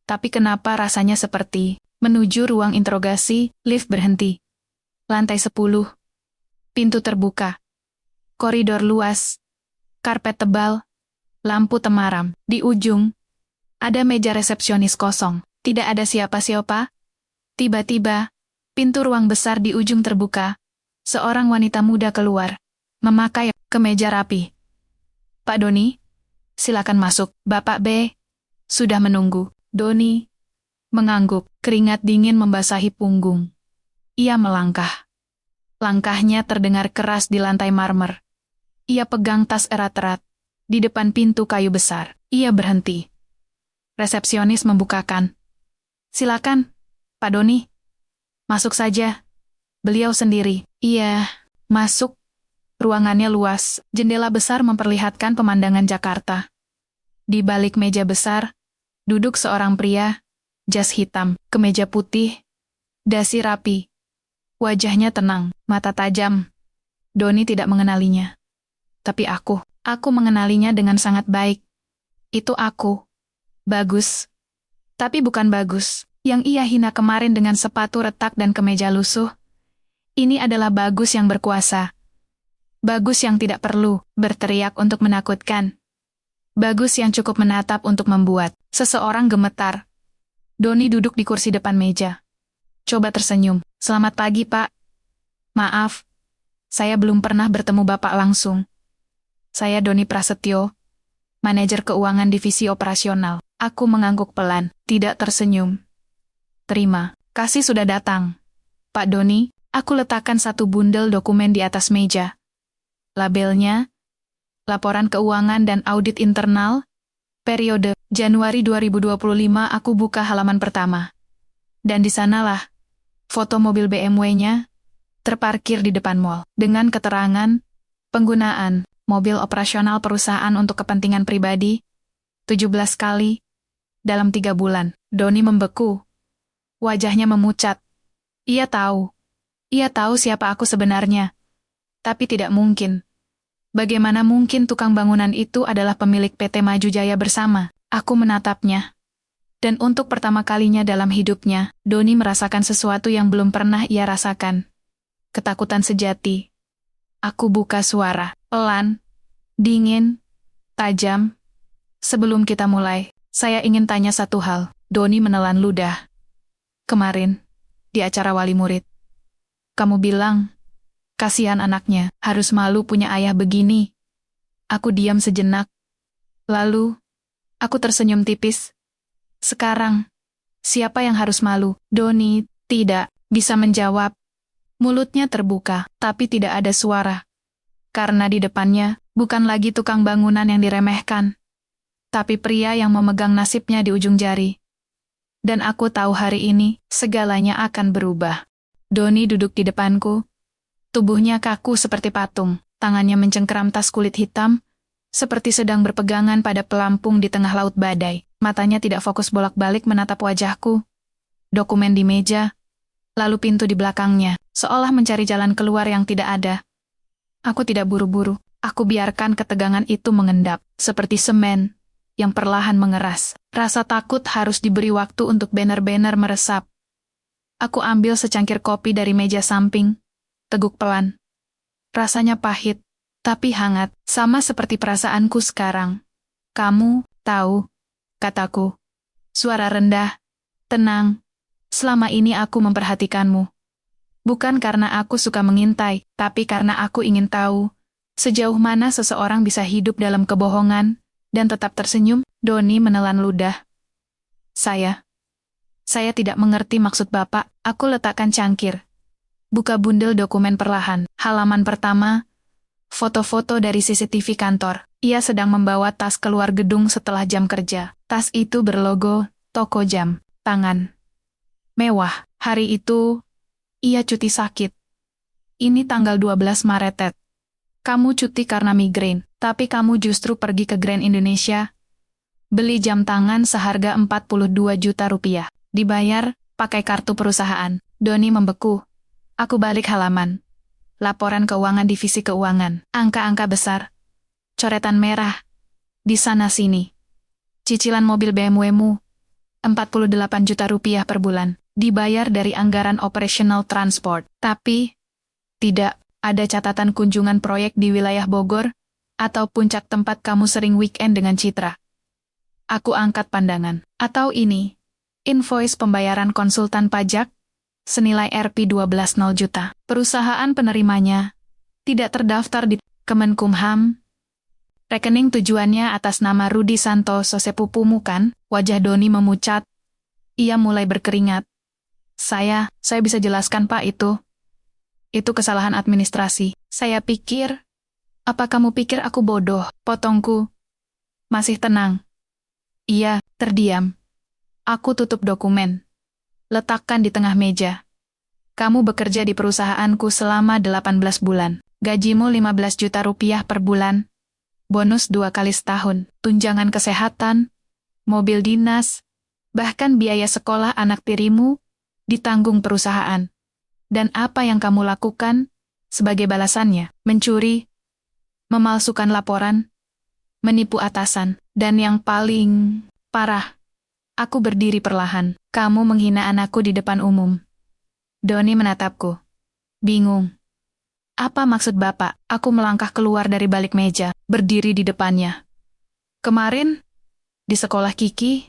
Tapi kenapa rasanya seperti menuju ruang interogasi, lift berhenti. Lantai 10. Pintu terbuka. Koridor luas. Karpet tebal. Lampu temaram. Di ujung, ada meja resepsionis kosong. Tidak ada siapa-siapa. Tiba-tiba, pintu ruang besar di ujung terbuka. Seorang wanita muda keluar, memakai kemeja rapi. Pak Doni, silakan masuk. Bapak B sudah menunggu. Doni mengangguk, keringat dingin membasahi punggung. Ia melangkah. Langkahnya terdengar keras di lantai marmer. Ia pegang tas erat-erat. Di depan pintu kayu besar, ia berhenti. Resepsionis membukakan. Silakan, Pak Doni. Masuk saja. Beliau sendiri. Iya, masuk. Ruangannya luas, jendela besar memperlihatkan pemandangan Jakarta. Di balik meja besar, duduk seorang pria, jas hitam, kemeja putih, dasi rapi. Wajahnya tenang, mata tajam. Doni tidak mengenalinya. Tapi aku mengenalinya dengan sangat baik. Itu aku. Bagus. Tapi bukan Bagus yang ia hina kemarin dengan sepatu retak dan kemeja lusuh. Ini adalah Bagus yang berkuasa. Bagus yang tidak perlu berteriak untuk menakutkan. Bagus yang cukup menatap untuk membuat seseorang gemetar. Doni duduk di kursi depan meja. Coba tersenyum. Selamat pagi, Pak. Maaf, saya belum pernah bertemu Bapak langsung. Saya Doni Prasetyo, manajer keuangan divisi operasional. Aku mengangguk pelan, tidak tersenyum. Terima kasih sudah datang. Pak Doni, aku letakkan satu bundel dokumen di atas meja. Labelnya, laporan keuangan dan audit internal, periode Januari 2025. Aku buka halaman pertama. Dan di sanalah, foto mobil BMW-nya, terparkir di depan mall, dengan keterangan, penggunaan, mobil operasional perusahaan untuk kepentingan pribadi, 17 kali, dalam 3 bulan. Doni membeku. Wajahnya memucat. Ia tahu siapa aku sebenarnya. Tapi tidak mungkin. Bagaimana mungkin tukang bangunan itu adalah pemilik PT Maju Jaya Bersama? Aku menatapnya. Dan untuk pertama kalinya dalam hidupnya, Doni merasakan sesuatu yang belum pernah ia rasakan. Ketakutan sejati. Aku buka suara, pelan, dingin, tajam. Sebelum kita mulai, saya ingin tanya satu hal. Doni menelan ludah. Kemarin, di acara wali murid, kamu bilang, kasihan anaknya, harus malu punya ayah begini. Aku diam sejenak. Lalu, aku tersenyum tipis. Sekarang, siapa yang harus malu? Doni tidak bisa menjawab. Mulutnya terbuka, tapi tidak ada suara. Karena di depannya, bukan lagi tukang bangunan yang diremehkan, tapi pria yang memegang nasibnya di ujung jari. Dan aku tahu hari ini, segalanya akan berubah. Doni duduk di depanku. Tubuhnya kaku seperti patung, tangannya mencengkeram tas kulit hitam, seperti sedang berpegangan pada pelampung di tengah laut badai. Matanya tidak fokus bolak-balik menatap wajahku. Dokumen di meja, lalu pintu di belakangnya, seolah mencari jalan keluar yang tidak ada. Aku tidak buru-buru, aku biarkan ketegangan itu mengendap, seperti semen yang perlahan mengeras. Rasa takut harus diberi waktu untuk benar-benar meresap. Aku ambil secangkir kopi dari meja samping, teguk pelan. Rasanya pahit, tapi hangat, sama seperti perasaanku sekarang. Kamu tahu, kataku. Suara rendah, tenang. Selama ini aku memperhatikanmu. Bukan karena aku suka mengintai, tapi karena aku ingin tahu sejauh mana seseorang bisa hidup dalam kebohongan dan tetap tersenyum. Doni menelan ludah. Saya tidak mengerti maksud Bapak. Aku letakkan cangkir. Buka bundel dokumen perlahan. Halaman pertama, foto-foto dari CCTV kantor. Ia sedang membawa tas keluar gedung setelah jam kerja. Tas itu berlogo toko jam tangan mewah. Hari itu, ia cuti sakit. Ini tanggal 12 Maret, Ted. Kamu cuti karena migrain, tapi kamu justru pergi ke Grand Indonesia. Beli jam tangan seharga 42 juta rupiah. Dibayar pakai kartu perusahaan. Doni membeku. Aku balik halaman. Laporan keuangan divisi keuangan. Angka-angka besar. Coretan merah. Di sana-sini. Cicilan mobil BMW-mu. 48 juta rupiah per bulan. Dibayar dari anggaran operational transport. Tapi, tidak ada catatan kunjungan proyek di wilayah Bogor, atau puncak tempat kamu sering weekend dengan Citra. Aku angkat pandangan. Atau ini, invoice pembayaran konsultan pajak, senilai Rp12,0 juta. Perusahaan penerimanya tidak terdaftar di Kemenkumham. Rekening tujuannya atas nama Rudi Santoso sepupumu kan? Wajah Doni memucat. Ia mulai berkeringat. Saya bisa jelaskan Pak itu. Itu kesalahan administrasi. Saya pikir, apa kamu pikir aku bodoh? Potongku. Masih tenang. Iya, terdiam. Aku tutup dokumen. Letakkan di tengah meja. Kamu bekerja di perusahaanku selama 18 bulan. Gajimu 15 juta rupiah per bulan. Bonus 2 kali setahun. Tunjangan kesehatan. Mobil dinas. Bahkan biaya sekolah anak tirimu ditanggung perusahaan. Dan apa yang kamu lakukan sebagai balasannya? Mencuri. Memalsukan laporan. Menipu atasan. Dan yang paling parah. Aku berdiri perlahan. Kamu menghina anakku di depan umum. Doni menatapku. Bingung. Apa maksud Bapak? Aku melangkah keluar dari balik meja, berdiri di depannya. Kemarin, di sekolah Kiki,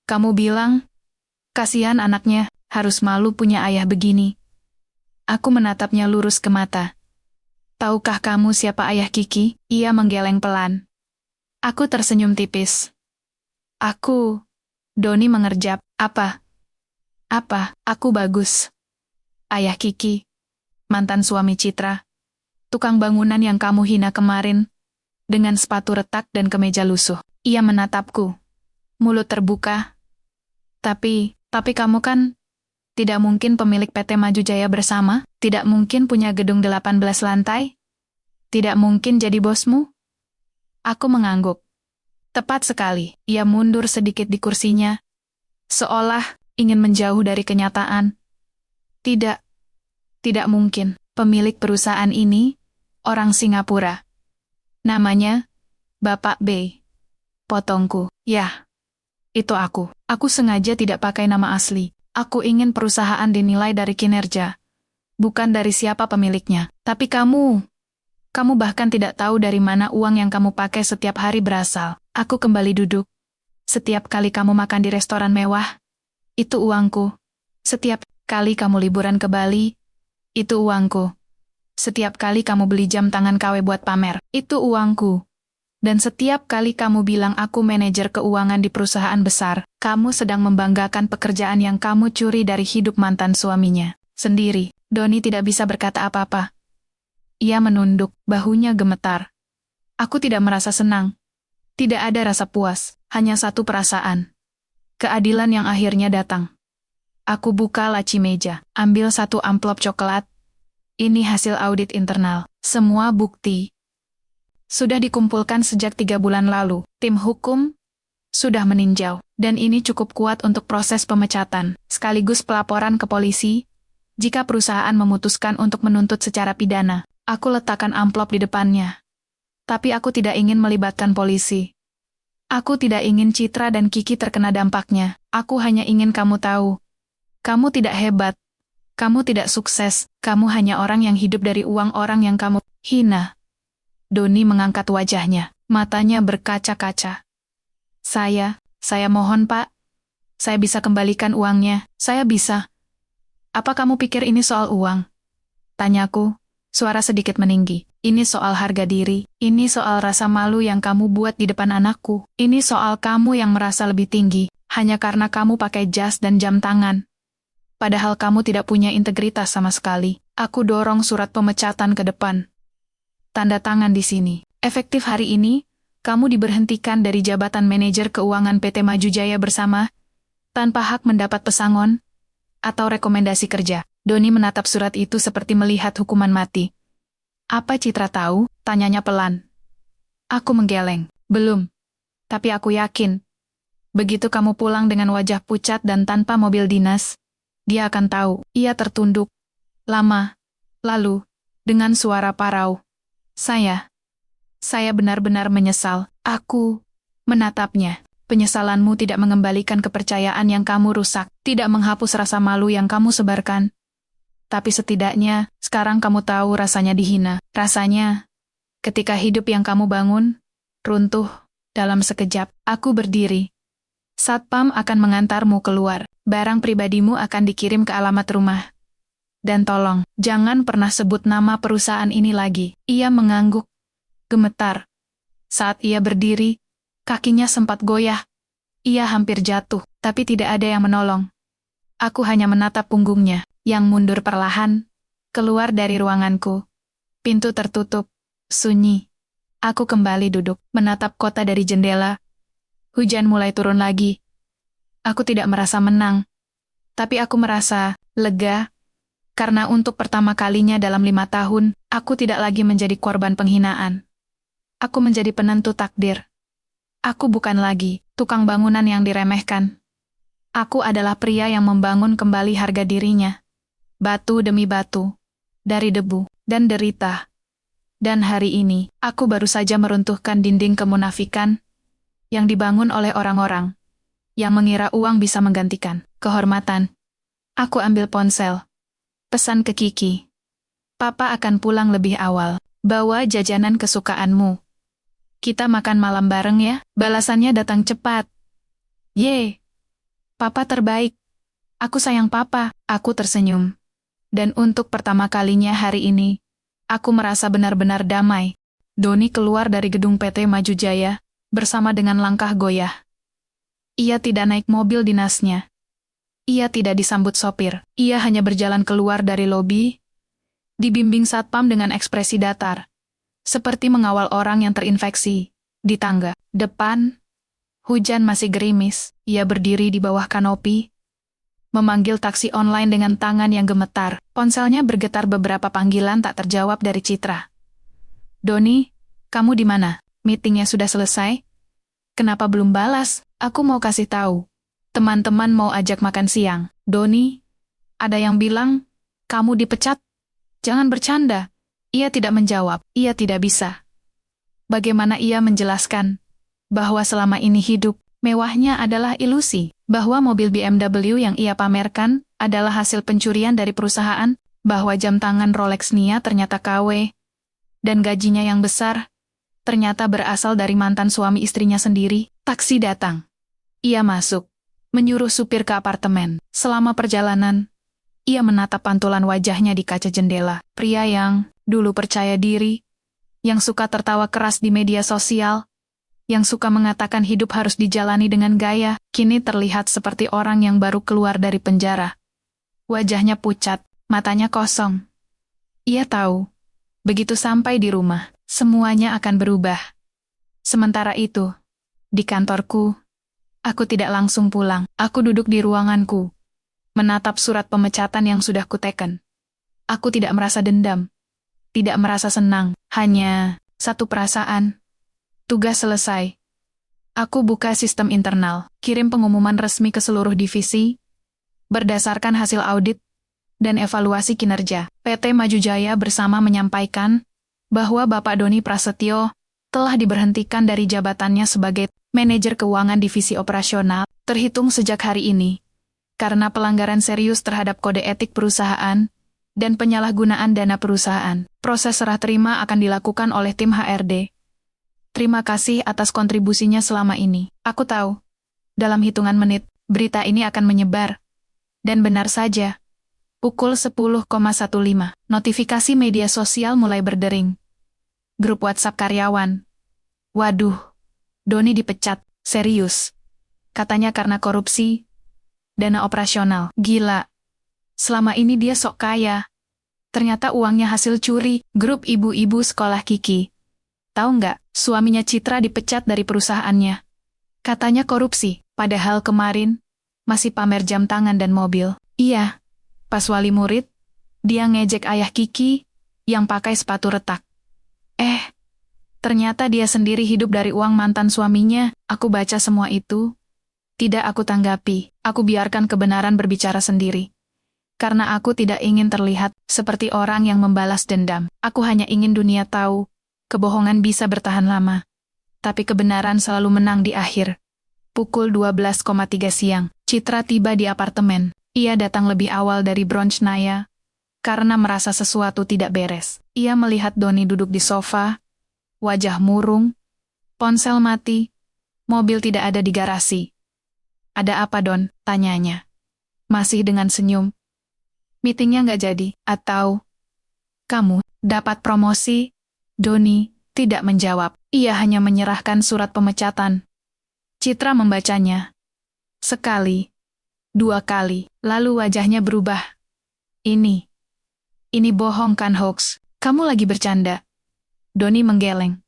kamu bilang, kasihan anaknya, harus malu punya ayah begini. Aku menatapnya lurus ke mata. Tahukah kamu siapa ayah Kiki? Ia menggeleng pelan. Aku tersenyum tipis. Doni mengerjap. Apa? Aku bagus. Ayah Kiki. Mantan suami Citra. Tukang bangunan yang kamu hina kemarin. Dengan sepatu retak dan kemeja lusuh. Ia menatapku. Mulut terbuka. Tapi kamu kan tidak mungkin pemilik PT Maju Jaya Bersama? Tidak mungkin punya gedung 18 lantai? Tidak mungkin jadi bosmu? Aku mengangguk. Tepat sekali, ia mundur sedikit di kursinya. Seolah ingin menjauh dari kenyataan. Tidak mungkin. Pemilik perusahaan ini, orang Singapura. Namanya, Bapak B. Potongku. Yah, itu aku. Aku sengaja tidak pakai nama asli. Aku ingin perusahaan dinilai dari kinerja. Bukan dari siapa pemiliknya. Tapi kamu bahkan tidak tahu dari mana uang yang kamu pakai setiap hari berasal. Aku kembali duduk. Setiap kali kamu makan di restoran mewah, itu uangku. Setiap kali kamu liburan ke Bali, itu uangku. Setiap kali kamu beli jam tangan KW buat pamer, itu uangku. Dan setiap kali kamu bilang aku manajer keuangan di perusahaan besar, kamu sedang membanggakan pekerjaan yang kamu curi dari hidup mantan suaminya sendiri. Doni tidak bisa berkata apa-apa. Ia menunduk, bahunya gemetar. Aku tidak merasa senang. Tidak ada rasa puas, hanya satu perasaan. Keadilan yang akhirnya datang. Aku buka laci meja, ambil satu amplop coklat. Ini hasil audit internal. Semua bukti sudah dikumpulkan sejak 3 bulan lalu. Tim hukum sudah meninjau, dan ini cukup kuat untuk proses pemecatan, sekaligus pelaporan ke polisi, jika perusahaan memutuskan untuk menuntut secara pidana. Aku letakkan amplop di depannya. Tapi aku tidak ingin melibatkan polisi. Aku tidak ingin Citra dan Kiki terkena dampaknya. Aku hanya ingin kamu tahu. Kamu tidak hebat. Kamu tidak sukses. Kamu hanya orang yang hidup dari uang orang yang kamu hina. Doni mengangkat wajahnya. Matanya berkaca-kaca. Saya mohon Pak. Saya bisa kembalikan uangnya. Saya bisa. Apa kamu pikir ini soal uang? Tanyaku. Suara sedikit meninggi. Ini soal harga diri. Ini soal rasa malu yang kamu buat di depan anakku. Ini soal kamu yang merasa lebih tinggi, hanya karena kamu pakai jas dan jam tangan. Padahal kamu tidak punya integritas sama sekali. Aku dorong surat pemecatan ke depan. Tanda tangan di sini. Efektif hari ini, kamu diberhentikan dari jabatan manajer keuangan PT Maju Jaya Bersama, tanpa hak mendapat pesangon atau rekomendasi kerja. Doni menatap surat itu seperti melihat hukuman mati. Apa Citra tahu? Tanyanya pelan. Aku menggeleng. Belum. Tapi aku yakin. Begitu kamu pulang dengan wajah pucat dan tanpa mobil dinas, dia akan tahu. Ia tertunduk. Lama. Lalu, dengan suara parau. Saya benar-benar menyesal. Aku menatapnya. Penyesalanmu tidak mengembalikan kepercayaan yang kamu rusak, tidak menghapus rasa malu yang kamu sebarkan. Tapi setidaknya, sekarang kamu tahu rasanya dihina. Rasanya, ketika hidup yang kamu bangun, runtuh, dalam sekejap, aku berdiri. Satpam akan mengantarmu keluar. Barang pribadimu akan dikirim ke alamat rumah. Dan tolong, jangan pernah sebut nama perusahaan ini lagi. Ia mengangguk, gemetar. Saat ia berdiri, kakinya sempat goyah. Ia hampir jatuh, tapi tidak ada yang menolong. Aku hanya menatap punggungnya, yang mundur perlahan, keluar dari ruanganku. Pintu tertutup, sunyi. Aku kembali duduk, menatap kota dari jendela. Hujan mulai turun lagi. Aku tidak merasa menang, tapi aku merasa lega, karena untuk pertama kalinya dalam 5 tahun, aku tidak lagi menjadi korban penghinaan. Aku menjadi penentu takdir. Aku bukan lagi tukang bangunan yang diremehkan. Aku adalah pria yang membangun kembali harga dirinya. Batu demi batu, dari debu dan derita. Dan hari ini, aku baru saja meruntuhkan dinding kemunafikan yang dibangun oleh orang-orang yang mengira uang bisa menggantikan kehormatan. Aku ambil ponsel. Pesan ke Kiki. Papa akan pulang lebih awal. Bawa jajanan kesukaanmu. Kita makan malam bareng ya. Balasannya datang cepat. Ye. Papa terbaik. Aku sayang papa. Aku tersenyum. Dan untuk pertama kalinya hari ini, aku merasa benar-benar damai. Doni keluar dari gedung PT Maju Jaya, bersama dengan langkah goyah. Ia tidak naik mobil dinasnya. Ia tidak disambut sopir. Ia hanya berjalan keluar dari lobi, dibimbing satpam dengan ekspresi datar, seperti mengawal orang yang terinfeksi. Di tangga depan, hujan masih gerimis. Ia berdiri di bawah kanopi, memanggil taksi online dengan tangan yang gemetar. Ponselnya bergetar beberapa panggilan tak terjawab dari Citra. Doni, kamu di mana? Meetingnya sudah selesai? Kenapa belum balas? Aku mau kasih tahu. Teman-teman mau ajak makan siang. Doni, ada yang bilang, kamu dipecat? Jangan bercanda. Ia tidak menjawab. Ia tidak bisa. Bagaimana ia menjelaskan bahwa selama ini hidup mewahnya adalah ilusi, bahwa mobil BMW yang ia pamerkan adalah hasil pencurian dari perusahaan, bahwa jam tangan Rolex Nia ternyata KW, dan gajinya yang besar ternyata berasal dari mantan suami istrinya sendiri. Taksi datang. Ia masuk, menyuruh supir ke apartemen. Selama perjalanan, ia menatap pantulan wajahnya di kaca jendela. Pria yang dulu percaya diri, yang suka tertawa keras di media sosial, yang suka mengatakan hidup harus dijalani dengan gaya, kini terlihat seperti orang yang baru keluar dari penjara. Wajahnya pucat, matanya kosong. Ia tahu, begitu sampai di rumah, semuanya akan berubah. Sementara itu, di kantorku, aku tidak langsung pulang. Aku duduk di ruanganku, menatap surat pemecatan yang sudah kuteken. Aku tidak merasa dendam, tidak merasa senang, hanya satu perasaan. Tugas selesai. Aku buka sistem internal, kirim pengumuman resmi ke seluruh divisi, berdasarkan hasil audit dan evaluasi kinerja. PT Maju Jaya bersama menyampaikan bahwa Bapak Doni Prasetyo telah diberhentikan dari jabatannya sebagai manajer keuangan divisi operasional, terhitung sejak hari ini, karena pelanggaran serius terhadap kode etik perusahaan dan penyalahgunaan dana perusahaan. Proses serah terima akan dilakukan oleh tim HRD. Terima kasih atas kontribusinya selama ini. Aku tahu, dalam hitungan menit, berita ini akan menyebar. Dan benar saja, pukul 10.15, notifikasi media sosial mulai berdering. Grup WhatsApp karyawan. Waduh, Doni dipecat, serius. Katanya karena korupsi, dana operasional. Gila, selama ini dia sok kaya. Ternyata uangnya hasil curi. Grup ibu-ibu sekolah Kiki. Tahu nggak, suaminya Citra dipecat dari perusahaannya. Katanya korupsi, padahal kemarin masih pamer jam tangan dan mobil. Iya, pas wali murid, dia ngejek ayah Kiki yang pakai sepatu retak. Ternyata dia sendiri hidup dari uang mantan suaminya. Aku baca semua itu. Tidak aku tanggapi, aku biarkan kebenaran berbicara sendiri. Karena aku tidak ingin terlihat seperti orang yang membalas dendam. Aku hanya ingin dunia tahu, kebohongan bisa bertahan lama. Tapi kebenaran selalu menang di akhir. Pukul 12,3 siang, Citra tiba di apartemen. Ia datang lebih awal dari Bronznaya karena merasa sesuatu tidak beres. Ia melihat Doni duduk di sofa, wajah murung, ponsel mati, mobil tidak ada di garasi. Ada apa, Don? Tanyanya. Masih dengan senyum. Meetingnya nggak jadi, atau kamu dapat promosi? Doni tidak menjawab. Ia hanya menyerahkan surat pemecatan. Citra membacanya. Sekali, 2 kali, lalu wajahnya berubah. Ini bohong kan, hoax? Kamu lagi bercanda. Doni menggeleng.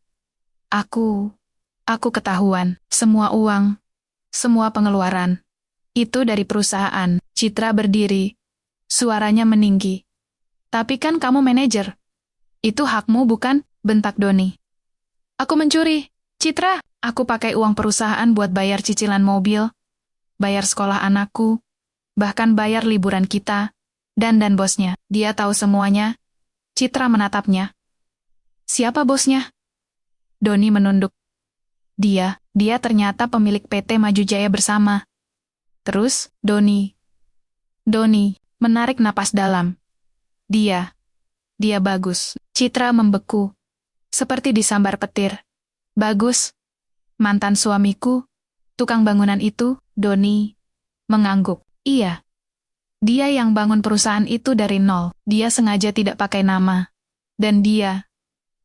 Aku ketahuan. Semua uang, semua pengeluaran. Itu dari perusahaan. Citra berdiri. Suaranya meninggi. Tapi kan kamu manajer. Itu hakmu bukan? Bentak Doni. Aku mencuri. Citra, aku pakai uang perusahaan buat bayar cicilan mobil, bayar sekolah anakku, bahkan bayar liburan kita, dan bosnya. Dia tahu semuanya. Citra menatapnya. Siapa bosnya? Doni menunduk. Dia ternyata pemilik PT Maju Jaya Bersama. Terus, Doni menarik napas dalam. Dia bagus. Citra membeku. Seperti disambar petir. Bagus. Mantan suamiku, tukang bangunan itu, Doni mengangguk. Iya. Dia yang bangun perusahaan itu dari nol. Dia sengaja tidak pakai nama. Dan dia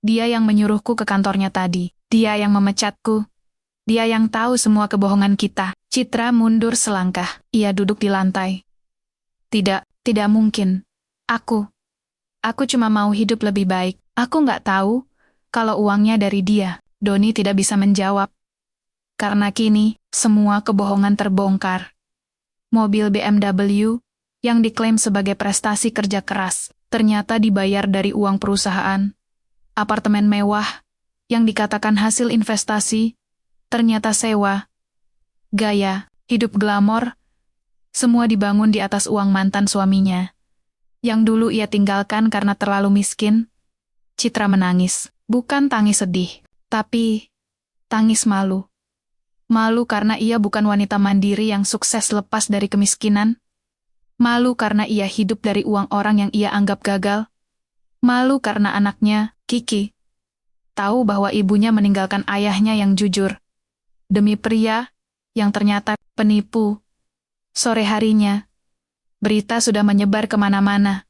yang menyuruhku ke kantornya tadi. Dia yang memecatku. Dia yang tahu semua kebohongan kita. Citra mundur selangkah. Ia duduk di lantai. Tidak mungkin. Aku cuma mau hidup lebih baik. Aku nggak tahu kalau uangnya dari dia. Doni tidak bisa menjawab. Karena kini, semua kebohongan terbongkar. Mobil BMW yang diklaim sebagai prestasi kerja keras, ternyata dibayar dari uang perusahaan. Apartemen mewah yang dikatakan hasil investasi, ternyata sewa. Gaya, hidup glamor, semua dibangun di atas uang mantan suaminya. Yang dulu ia tinggalkan karena terlalu miskin. Citra menangis, bukan tangis sedih, tapi tangis malu. Malu karena ia bukan wanita mandiri yang sukses lepas dari kemiskinan. Malu karena ia hidup dari uang orang yang ia anggap gagal. Malu karena anaknya, Kiki, tahu bahwa ibunya meninggalkan ayahnya yang jujur. Demi pria yang ternyata penipu. Sore harinya, berita sudah menyebar kemana-mana.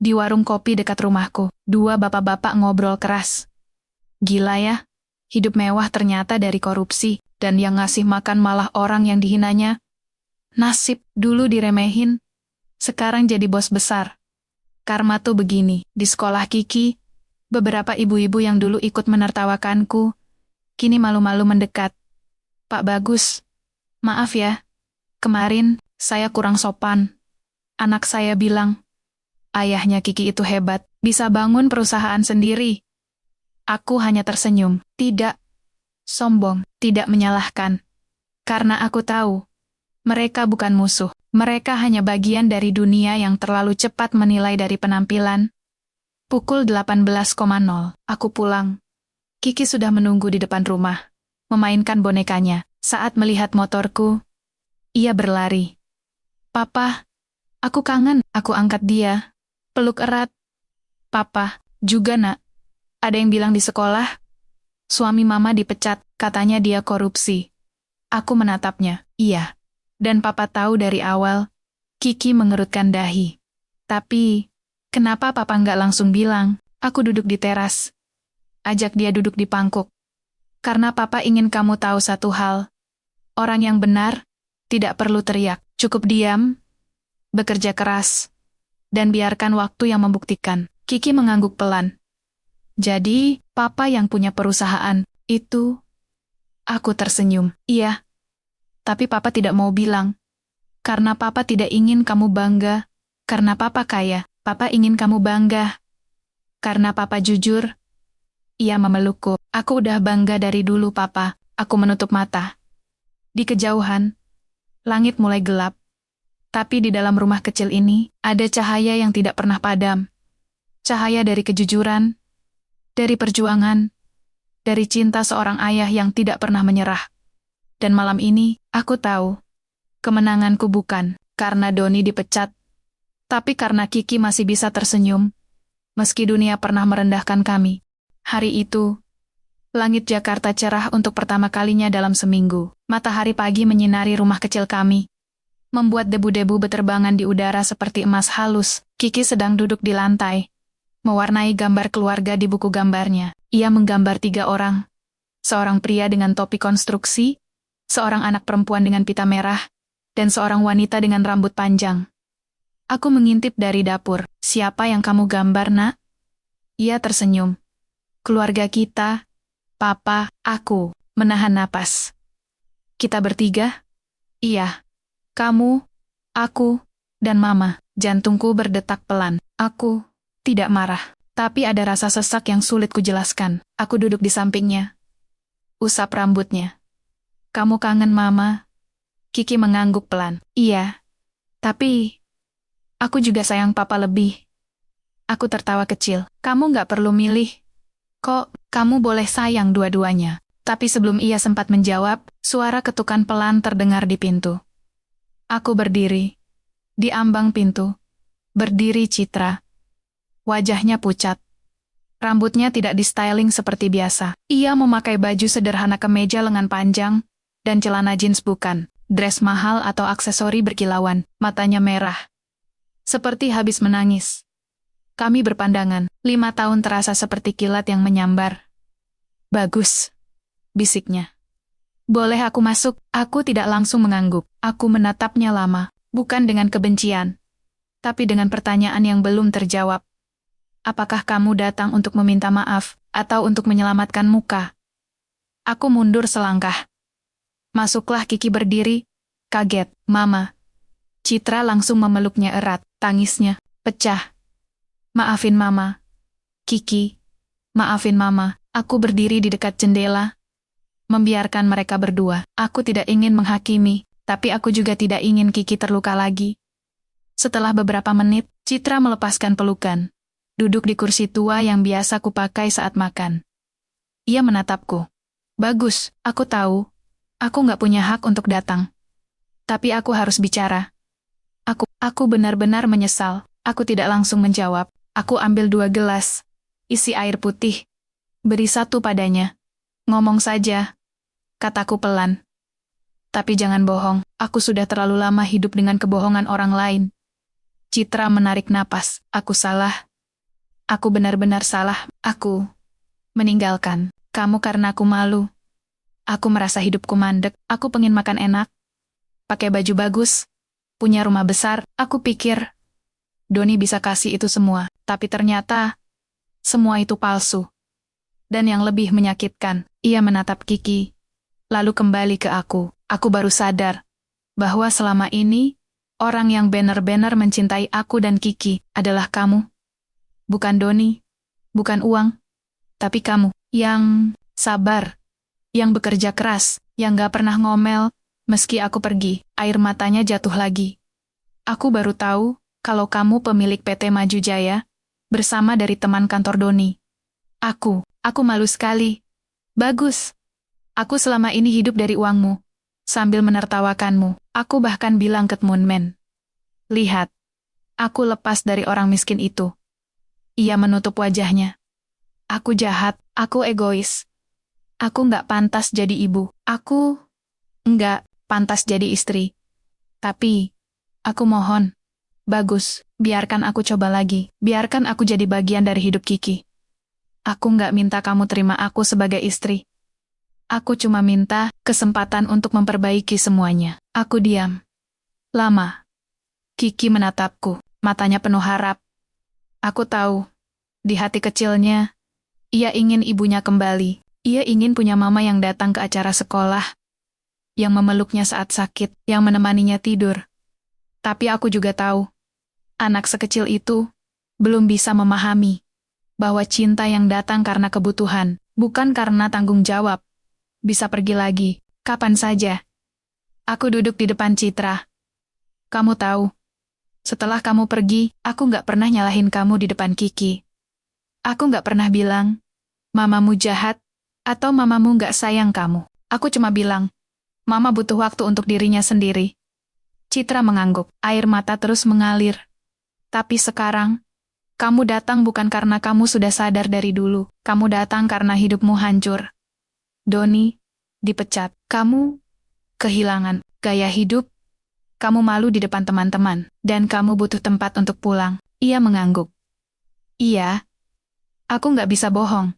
Di warung kopi dekat rumahku, 2 bapak-bapak ngobrol keras. Gila ya, hidup mewah ternyata dari korupsi, dan yang ngasih makan malah orang yang dihinanya. Nasib, dulu diremehin, sekarang jadi bos besar. Karma tuh begini, di sekolah Kiki, beberapa ibu-ibu yang dulu ikut menertawakanku, kini malu-malu mendekat. Pak Bagus, maaf ya, kemarin saya kurang sopan. Anak saya bilang, ayahnya Kiki itu hebat, bisa bangun perusahaan sendiri. Aku hanya tersenyum, tidak sombong, tidak menyalahkan. Karena aku tahu, mereka bukan musuh. Mereka hanya bagian dari dunia yang terlalu cepat menilai dari penampilan. Pukul 18.00, aku pulang. Kiki sudah menunggu di depan rumah, memainkan bonekanya. Saat melihat motorku, ia berlari. Papa, aku kangen. Aku angkat dia, peluk erat. Papa, juga nak. Ada yang bilang di sekolah, suami mama dipecat, katanya dia korupsi. Aku menatapnya, iya. Dan papa tahu dari awal. Kiki mengerutkan dahi. Tapi, kenapa papa nggak langsung bilang? Aku duduk di teras. Ajak dia duduk di pangkuk. Karena papa ingin kamu tahu satu hal. Orang yang benar, tidak perlu teriak. Cukup diam, bekerja keras, dan biarkan waktu yang membuktikan. Kiki mengangguk pelan. Jadi, papa yang punya perusahaan, itu. Aku tersenyum. Iya. Tapi papa tidak mau bilang. Karena papa tidak ingin kamu bangga. Karena papa kaya, papa ingin kamu bangga. Karena papa jujur. Ia memelukku. Aku udah bangga dari dulu, papa. Aku menutup mata. Di kejauhan, langit mulai gelap. Tapi di dalam rumah kecil ini, ada cahaya yang tidak pernah padam. Cahaya dari kejujuran, dari perjuangan, dari cinta seorang ayah yang tidak pernah menyerah. Dan malam ini, aku tahu, kemenanganku bukan karena Doni dipecat, tapi karena Kiki masih bisa tersenyum, meski dunia pernah merendahkan kami. Hari itu, langit Jakarta cerah untuk pertama kalinya dalam seminggu. Matahari pagi menyinari rumah kecil kami, membuat debu-debu beterbangan di udara seperti emas halus. Kiki sedang duduk di lantai, mewarnai gambar keluarga di buku gambarnya. Ia menggambar 3 orang. Seorang pria dengan topi konstruksi, seorang anak perempuan dengan pita merah, dan seorang wanita dengan rambut panjang. Aku mengintip dari dapur. Siapa yang kamu gambar, Nak? Ia tersenyum. Keluarga kita, Papa, aku, menahan napas. Kita bertiga? Iya. Kamu, aku, dan Mama. Jantungku berdetak pelan. Aku tidak marah, tapi ada rasa sesak yang sulit kujelaskan. Aku duduk di sampingnya, usap rambutnya. Kamu kangen Mama? Kiki mengangguk pelan. Iya, tapi aku juga sayang Papa lebih. Aku tertawa kecil. Kamu nggak perlu milih. Kok, kamu boleh sayang dua-duanya. Tapi sebelum ia sempat menjawab, suara ketukan pelan terdengar di pintu. Aku berdiri. Di ambang pintu. Berdiri Citra. Wajahnya pucat. Rambutnya tidak di-styling seperti biasa. Ia memakai baju sederhana kemeja lengan panjang, dan celana jeans bukan dress mahal atau aksesori berkilauan. Matanya merah, seperti habis menangis. Kami berpandangan. 5 tahun terasa seperti kilat yang menyambar. Bagus, bisiknya. Boleh aku masuk? Aku tidak langsung mengangguk. Aku menatapnya lama, bukan dengan kebencian, tapi dengan pertanyaan yang belum terjawab. Apakah kamu datang untuk meminta maaf, atau untuk menyelamatkan muka? Aku mundur selangkah. Masuklah. Kiki berdiri, kaget. Mama. Citra langsung memeluknya erat, tangisnya pecah. Maafin Mama. Kiki, maafin Mama. Aku berdiri di dekat jendela, membiarkan mereka berdua. Aku tidak ingin menghakimi, tapi aku juga tidak ingin Kiki terluka lagi. Setelah beberapa menit, Citra melepaskan pelukan, duduk di kursi tua yang biasa kupakai saat makan. Ia menatapku. Bagus, aku tahu. Aku nggak punya hak untuk datang. Tapi aku harus bicara. Aku benar-benar menyesal. Aku tidak langsung menjawab. Aku ambil 2 gelas, isi air putih. Beri 1 padanya. Ngomong saja, kataku pelan. Tapi jangan bohong, aku sudah terlalu lama hidup dengan kebohongan orang lain. Citra menarik napas. Aku salah. Aku benar-benar salah. Aku meninggalkan kamu karena aku malu. Aku merasa hidupku mandek. Aku pengen makan enak, pakai baju bagus, punya rumah besar. Aku pikir Doni bisa kasih itu semua, tapi ternyata semua itu palsu. Dan yang lebih menyakitkan, ia menatap Kiki, lalu kembali ke aku. Aku baru sadar bahwa selama ini orang yang benar-benar mencintai aku dan Kiki adalah kamu. Bukan Doni, bukan uang, tapi kamu yang sabar, yang bekerja keras, yang gak pernah ngomel meski aku pergi. Air matanya jatuh lagi. Aku baru tahu kalau kamu pemilik PT Maju Jaya, bersama dari teman kantor Doni. Aku malu sekali. Bagus. Aku selama ini hidup dari uangmu. Sambil menertawakanmu, aku bahkan bilang ke Moonman. Lihat, aku lepas dari orang miskin itu. Ia menutup wajahnya. Aku jahat, aku egois. Aku nggak pantas jadi ibu. Aku nggak pantas jadi istri. Tapi, aku mohon. Bagus, biarkan aku coba lagi. Biarkan aku jadi bagian dari hidup Kiki. Aku nggak minta kamu terima aku sebagai istri. Aku cuma minta kesempatan untuk memperbaiki semuanya. Aku diam. Lama. Kiki menatapku, matanya penuh harap. Aku tahu, di hati kecilnya, ia ingin ibunya kembali. Ia ingin punya mama yang datang ke acara sekolah, yang memeluknya saat sakit, yang menemaninya tidur. Tapi aku juga tahu, anak sekecil itu belum bisa memahami bahwa cinta yang datang karena kebutuhan, bukan karena tanggung jawab, bisa pergi lagi, kapan saja. Aku duduk di depan Citra. Kamu tahu, setelah kamu pergi, aku nggak pernah nyalahin kamu di depan Kiki. Aku nggak pernah bilang, mamamu jahat, atau mamamu nggak sayang kamu. Aku cuma bilang, mama butuh waktu untuk dirinya sendiri. Citra mengangguk, air mata terus mengalir. Tapi sekarang, kamu datang bukan karena kamu sudah sadar dari dulu. Kamu datang karena hidupmu hancur. Doni dipecat. Kamu kehilangan gaya hidup. Kamu malu di depan teman-teman. Dan kamu butuh tempat untuk pulang. Ia mengangguk. Iya. Aku nggak bisa bohong.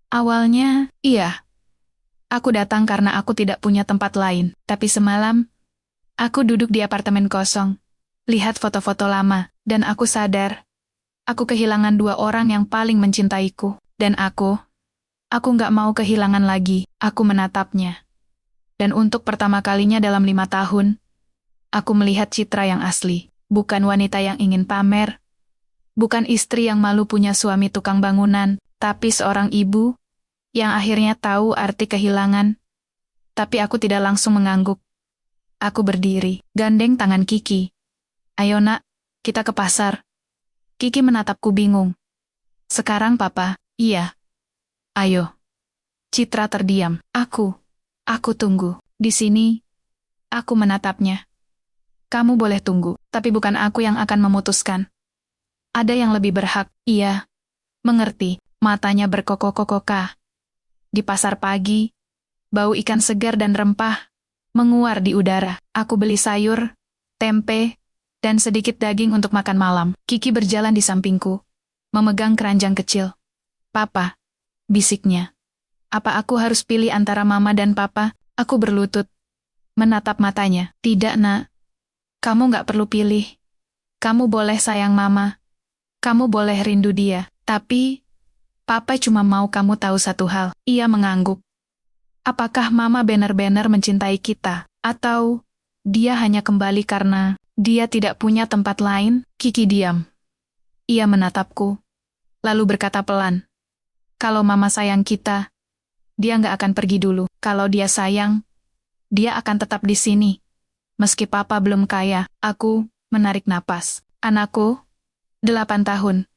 Awalnya, iya. Aku datang karena aku tidak punya tempat lain. Tapi semalam, aku duduk di apartemen kosong. Lihat foto-foto lama. Dan aku sadar, aku kehilangan dua orang yang paling mencintaiku. Dan aku nggak mau kehilangan lagi. Aku menatapnya. Dan untuk pertama kalinya dalam 5 tahun, aku melihat Citra yang asli. Bukan wanita yang ingin pamer. Bukan istri yang malu punya suami tukang bangunan. Tapi seorang ibu yang akhirnya tahu arti kehilangan. Tapi aku tidak langsung mengangguk. Aku berdiri, gandeng tangan Kiki. Ayo nak, kita ke pasar. Kiki menatapku bingung. Sekarang papa, iya. Ayo. Citra terdiam. Aku tunggu. Di sini, aku menatapnya. Kamu boleh tunggu, tapi bukan aku yang akan memutuskan. Ada yang lebih berhak, iya. Mengerti, matanya berkokok-kokokah. Di pasar pagi, bau ikan segar dan rempah menguar di udara. Aku beli sayur, tempe, dan sedikit daging untuk makan malam. Kiki berjalan di sampingku, memegang keranjang kecil. Papa, bisiknya. Apa aku harus pilih antara mama dan papa? Aku berlutut, menatap matanya. Tidak nak, kamu nggak perlu pilih. Kamu boleh sayang mama. Kamu boleh rindu dia. Tapi, papa cuma mau kamu tahu satu hal. Ia mengangguk. Apakah mama benar-benar mencintai kita? Atau dia hanya kembali karena dia tidak punya tempat lain? Kiki diam. Ia menatapku, lalu berkata pelan. Kalau mama sayang kita, dia nggak akan pergi dulu. Kalau dia sayang, dia akan tetap di sini. Meski papa belum kaya, aku menarik napas. Anakku, 8 tahun.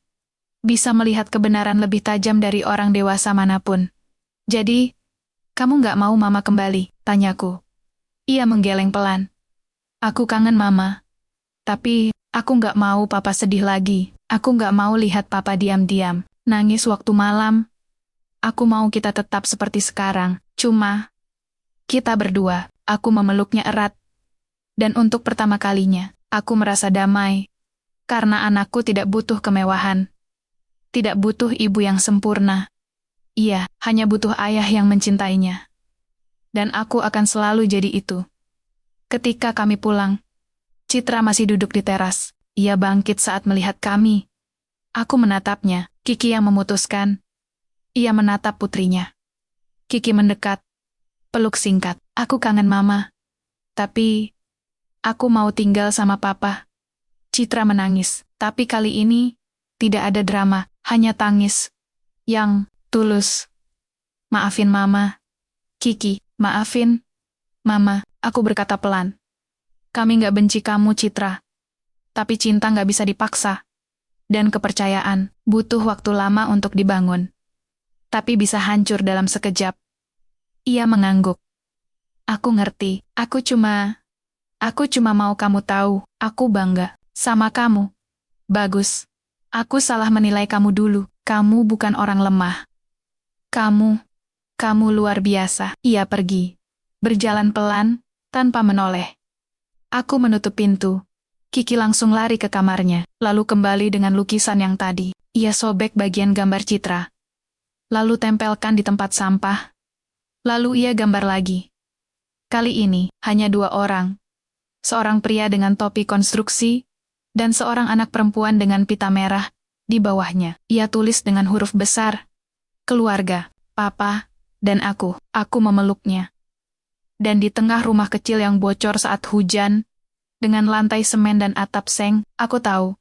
Bisa melihat kebenaran lebih tajam dari orang dewasa manapun. Jadi, kamu nggak mau mama kembali? Tanyaku. Ia menggeleng pelan. Aku kangen mama. Tapi, aku nggak mau papa sedih lagi. Aku nggak mau lihat papa diam-diam, nangis waktu malam. Aku mau kita tetap seperti sekarang. Cuma, kita berdua. Aku memeluknya erat. Dan untuk pertama kalinya, aku merasa damai. Karena anakku tidak butuh kemewahan. Tidak butuh ibu yang sempurna. Ia hanya butuh ayah yang mencintainya. Dan aku akan selalu jadi itu. Ketika kami pulang, Citra masih duduk di teras. Ia bangkit saat melihat kami. Aku menatapnya. Kiki yang memutuskan. Ia menatap putrinya. Kiki mendekat. Peluk singkat. Aku kangen mama. Tapi, aku mau tinggal sama papa. Citra menangis. Tapi kali ini, tidak ada drama. Hanya tangis. Yang tulus. Maafin mama. Kiki, maafin. Mama, aku berkata pelan. Kami nggak benci kamu, Citra. Tapi cinta nggak bisa dipaksa. Dan kepercayaan butuh waktu lama untuk dibangun. Tapi bisa hancur dalam sekejap. Ia mengangguk. Aku ngerti. Aku cuma mau kamu tahu. Aku bangga sama kamu. Bagus. Aku salah menilai kamu dulu. Kamu bukan orang lemah. Kamu luar biasa. Ia pergi. Berjalan pelan, tanpa menoleh. Aku menutup pintu. Kiki langsung lari ke kamarnya, lalu kembali dengan lukisan yang tadi. Ia sobek bagian gambar Citra. Lalu tempelkan di tempat sampah. Lalu ia gambar lagi. Kali ini, hanya 2 orang. Seorang pria dengan topi konstruksi, dan seorang anak perempuan dengan pita merah. Di bawahnya, ia tulis dengan huruf besar. Keluarga, papa, dan aku. Aku memeluknya. Dan di tengah rumah kecil yang bocor saat hujan, dengan lantai semen dan atap seng, aku tahu.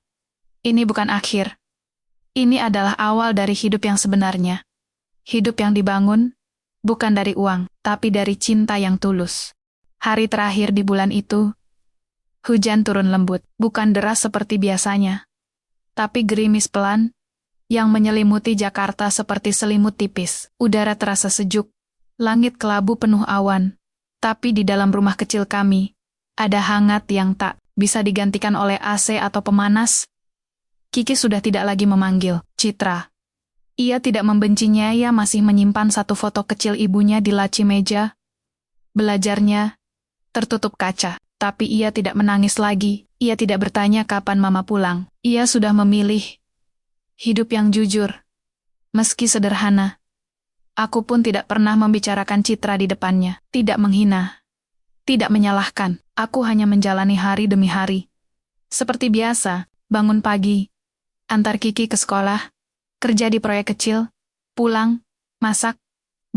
Ini bukan akhir. Ini adalah awal dari hidup yang sebenarnya. Hidup yang dibangun, bukan dari uang, tapi dari cinta yang tulus. Hari terakhir di bulan itu, Hujan turun lembut, bukan deras seperti biasanya, tapi gerimis pelan yang menyelimuti Jakarta seperti selimut tipis. Udara terasa sejuk, langit kelabu penuh awan, tapi di dalam rumah kecil kami, ada hangat yang tak bisa digantikan oleh AC atau pemanas. Kiki sudah tidak lagi memanggil Citra. Ia tidak membencinya, ia masih menyimpan satu foto kecil ibunya di laci meja belajarnya, tertutup kaca. Tapi ia tidak menangis lagi, ia tidak bertanya kapan mama pulang. Ia sudah memilih hidup yang jujur. Meski sederhana, aku pun tidak pernah membicarakan Citra di depannya. Tidak menghina, tidak menyalahkan. Aku hanya menjalani hari demi hari. Seperti biasa, bangun pagi, antar Kiki ke sekolah, kerja di proyek kecil, pulang, masak,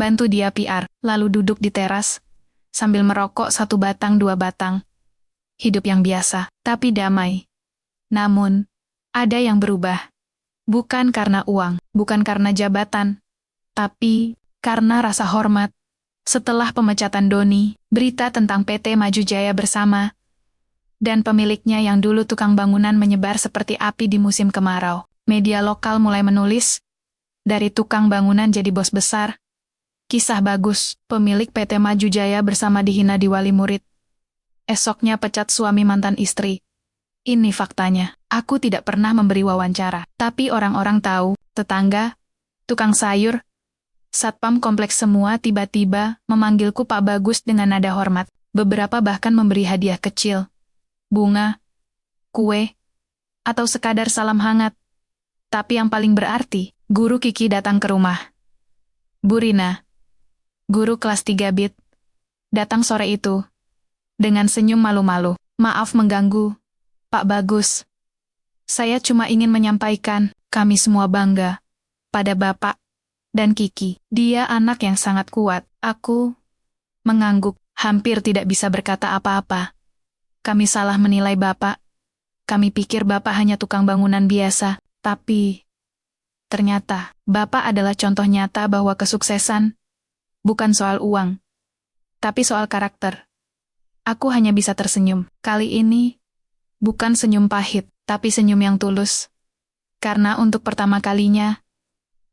bantu dia PR, lalu duduk di teras, sambil merokok 1 batang 2 batang. Hidup yang biasa, tapi damai. Namun, ada yang berubah. Bukan karena uang, bukan karena jabatan, tapi karena rasa hormat. Setelah pemecatan Doni, berita tentang PT Maju Jaya Bersama dan pemiliknya yang dulu tukang bangunan menyebar seperti api di musim kemarau. Media lokal mulai menulis, dari tukang bangunan jadi bos besar. Kisah bagus, pemilik PT Maju Jaya Bersama dihina di wali murid. Esoknya pecat suami mantan istri. Ini faktanya. Aku tidak pernah memberi wawancara, tapi orang-orang tahu, tetangga, tukang sayur, satpam kompleks semua tiba-tiba memanggilku Pak Bagus dengan nada hormat. Beberapa bahkan memberi hadiah kecil, bunga, kue, atau sekadar salam hangat. Tapi yang paling berarti, guru Kiki datang ke rumah. Bu Rina, guru kelas 3 BIT, datang sore itu. Dengan senyum malu-malu, maaf mengganggu, Pak Bagus. Saya cuma ingin menyampaikan, kami semua bangga pada Bapak dan Kiki. Dia anak yang sangat kuat. Aku mengangguk, hampir tidak bisa berkata apa-apa. Kami salah menilai Bapak. Kami pikir Bapak hanya tukang bangunan biasa, tapi ternyata Bapak adalah contoh nyata bahwa kesuksesan bukan soal uang, tapi soal karakter. Aku hanya bisa tersenyum. Kali ini, bukan senyum pahit, tapi senyum yang tulus. Karena untuk pertama kalinya,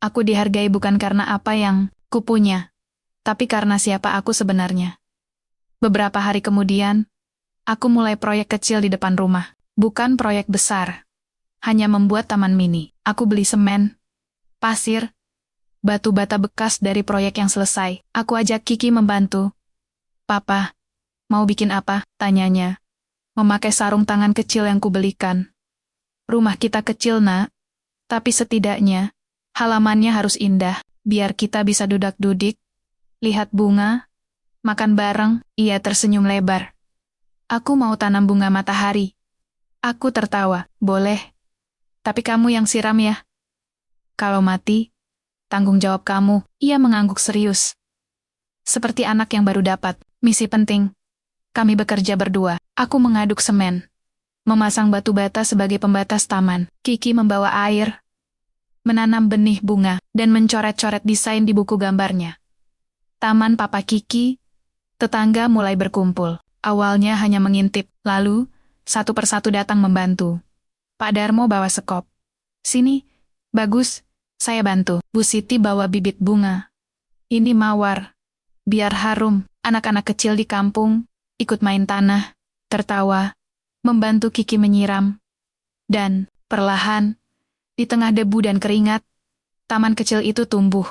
aku dihargai bukan karena apa yang kupunya, tapi karena siapa aku sebenarnya. Beberapa hari kemudian, aku mulai proyek kecil di depan rumah. Bukan proyek besar. Hanya membuat taman mini. Aku beli semen, pasir, batu bata bekas dari proyek yang selesai. Aku ajak Kiki membantu. Papa, mau bikin apa? Tanyanya. Memakai sarung tangan kecil yang kubelikan. Rumah kita kecil, Nak. Tapi setidaknya, halamannya harus indah, biar kita bisa dudak-dudik, lihat bunga, makan bareng. Ia tersenyum lebar. Aku mau tanam bunga matahari. Aku tertawa. Boleh. Tapi kamu yang siram ya. Kalau mati, tanggung jawab kamu. Ia mengangguk serius. Seperti anak yang baru dapat misi penting. Kami bekerja berdua. Aku mengaduk semen, memasang batu bata sebagai pembatas taman. Kiki membawa air, menanam benih bunga, dan mencoret-coret desain di buku gambarnya. Taman Papa Kiki, tetangga mulai berkumpul. Awalnya hanya mengintip, lalu satu persatu datang membantu. Pak Darmo bawa sekop. Sini, bagus, saya bantu. Bu Siti bawa bibit bunga. Ini mawar. Biar harum, anak-anak kecil di kampung ikut main tanah, tertawa, membantu Kiki menyiram. Dan, perlahan, di tengah debu dan keringat, taman kecil itu tumbuh.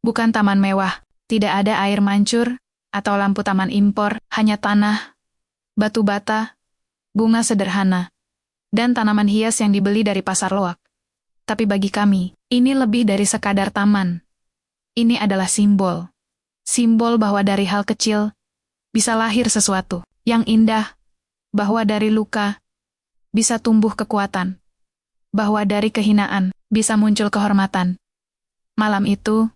Bukan taman mewah, tidak ada air mancur, atau lampu taman impor, hanya tanah, batu bata, bunga sederhana, dan tanaman hias yang dibeli dari pasar loak. Tapi bagi kami, ini lebih dari sekadar taman. Ini adalah simbol. Simbol bahwa dari hal kecil, bisa lahir sesuatu yang indah, bahwa dari luka bisa tumbuh kekuatan, bahwa dari kehinaan bisa muncul kehormatan. Malam itu,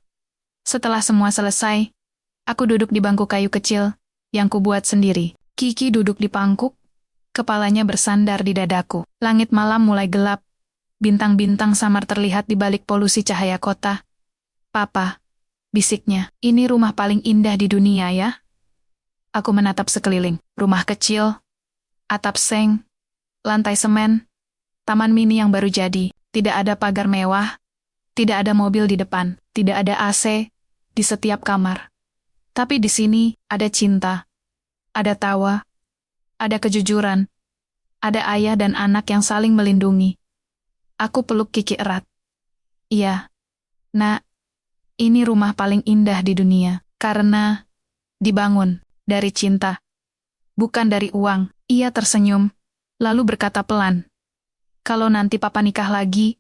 setelah semua selesai, aku duduk di bangku kayu kecil yang kubuat sendiri. Kiki duduk di pangkuk, kepalanya bersandar di dadaku. Langit malam mulai gelap, bintang-bintang samar terlihat di balik polusi cahaya kota. Papa, bisiknya, ini rumah paling indah di dunia ya? Aku menatap sekeliling, rumah kecil, Atap seng, lantai semen, taman mini yang baru jadi, tidak ada pagar mewah, tidak ada mobil di depan, tidak ada AC di setiap kamar. Tapi di sini ada cinta, ada tawa, ada kejujuran, ada ayah dan anak yang saling melindungi. Aku peluk Kiki erat. Iya, Nak, ini rumah paling indah di dunia, karena dibangun dari cinta, bukan dari uang. Ia tersenyum, lalu berkata pelan, "Kalau nanti Papa nikah lagi,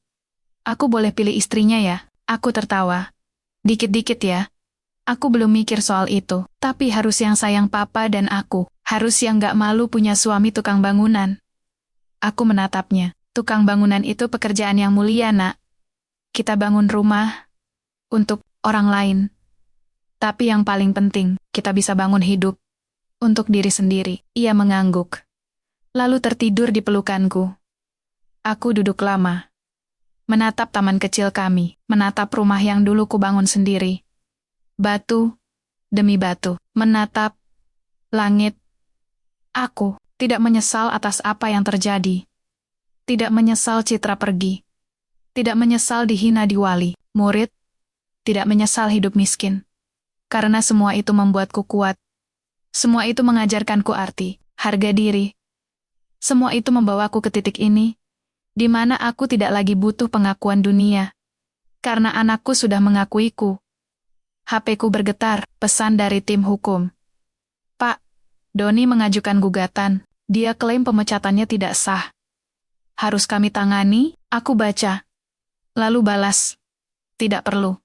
aku boleh pilih istrinya ya?" Aku tertawa. "Dikit-dikit ya. Aku belum mikir soal itu, tapi harus yang sayang Papa dan aku. Harus yang gak malu punya suami tukang bangunan." Aku menatapnya. "Tukang bangunan itu pekerjaan yang mulia, Nak. Kita bangun rumah untuk orang lain. Tapi yang paling penting, kita bisa bangun hidup untuk diri sendiri." Ia mengangguk, lalu tertidur di pelukanku. Aku duduk lama, menatap taman kecil kami, menatap rumah yang dulu kubangun sendiri. Batu demi batu, menatap langit. Aku tidak menyesal atas apa yang terjadi. Tidak menyesal Citra pergi. Tidak menyesal dihina di wali murid. Tidak menyesal hidup miskin. Karena semua itu membuatku kuat. Semua itu mengajarkanku arti, harga diri. Semua itu membawaku ke titik ini, di mana aku tidak lagi butuh pengakuan dunia. Karena anakku sudah mengakuiku. HP-ku bergetar, pesan dari tim hukum. "Pak, Doni mengajukan gugatan. Dia klaim pemecatannya tidak sah. Harus kami tangani?" Aku baca. Lalu balas, "Tidak perlu.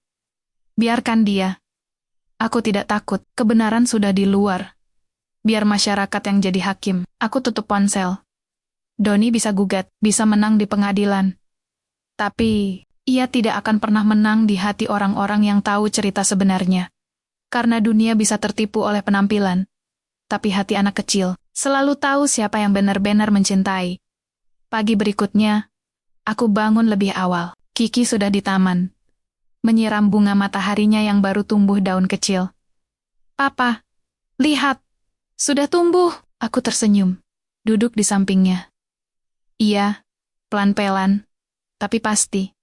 Biarkan dia. Aku tidak takut, kebenaran sudah di luar. Biar masyarakat yang jadi hakim." Aku tutup ponsel. Doni bisa gugat, bisa menang di pengadilan. Tapi ia tidak akan pernah menang di hati orang-orang yang tahu cerita sebenarnya. Karena dunia bisa tertipu oleh penampilan. Tapi hati anak kecil selalu tahu siapa yang benar-benar mencintai. Pagi berikutnya, aku bangun lebih awal. Kiki sudah di taman, menyiram bunga mataharinya yang baru tumbuh daun kecil. "Papa, lihat, sudah tumbuh." Aku tersenyum, duduk di sampingnya. "Iya, pelan-pelan, tapi pasti."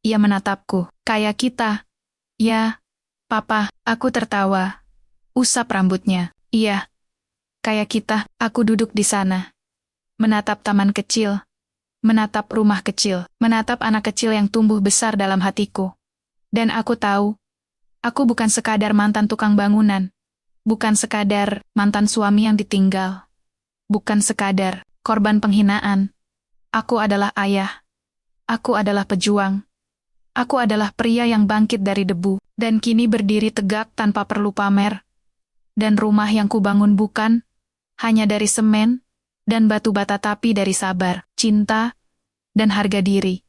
Ia menatapku, "Kayak kita." "Ya, Papa." Aku tertawa, usap rambutnya. "Iya, kayak kita." Aku duduk di sana, menatap taman kecil, menatap rumah kecil, menatap anak kecil yang tumbuh besar dalam hatiku. Dan aku tahu, aku bukan sekadar mantan tukang bangunan, bukan sekadar mantan suami yang ditinggal, bukan sekadar korban penghinaan. Aku adalah ayah. Aku adalah pejuang. Aku adalah pria yang bangkit dari debu, dan kini berdiri tegak tanpa perlu pamer. Dan rumah yang kubangun bukan hanya dari semen dan batu bata, tapi dari sabar, cinta, dan harga diri.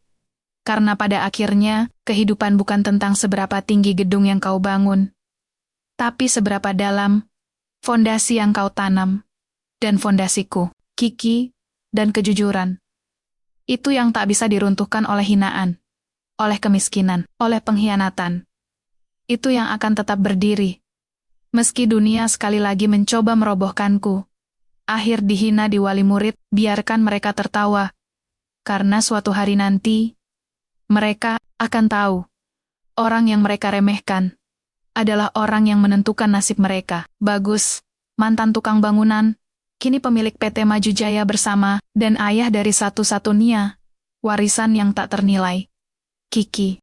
Karena pada akhirnya, kehidupan bukan tentang seberapa tinggi gedung yang kau bangun, tapi seberapa dalam fondasi yang kau tanam. Dan fondasiku, Kiki, dan kejujuran. Itu yang tak bisa diruntuhkan oleh hinaan, oleh kemiskinan, oleh pengkhianatan. Itu yang akan tetap berdiri. Meski dunia sekali lagi mencoba merobohkanku. Akhir dihina di wali murid, biarkan mereka tertawa. Karena suatu hari nanti, mereka akan tahu, orang yang mereka remehkan adalah orang yang menentukan nasib mereka. Bagus, mantan tukang bangunan, kini pemilik PT Maju Jaya bersama, dan ayah dari satu-satunya warisan yang tak ternilai. Kiki.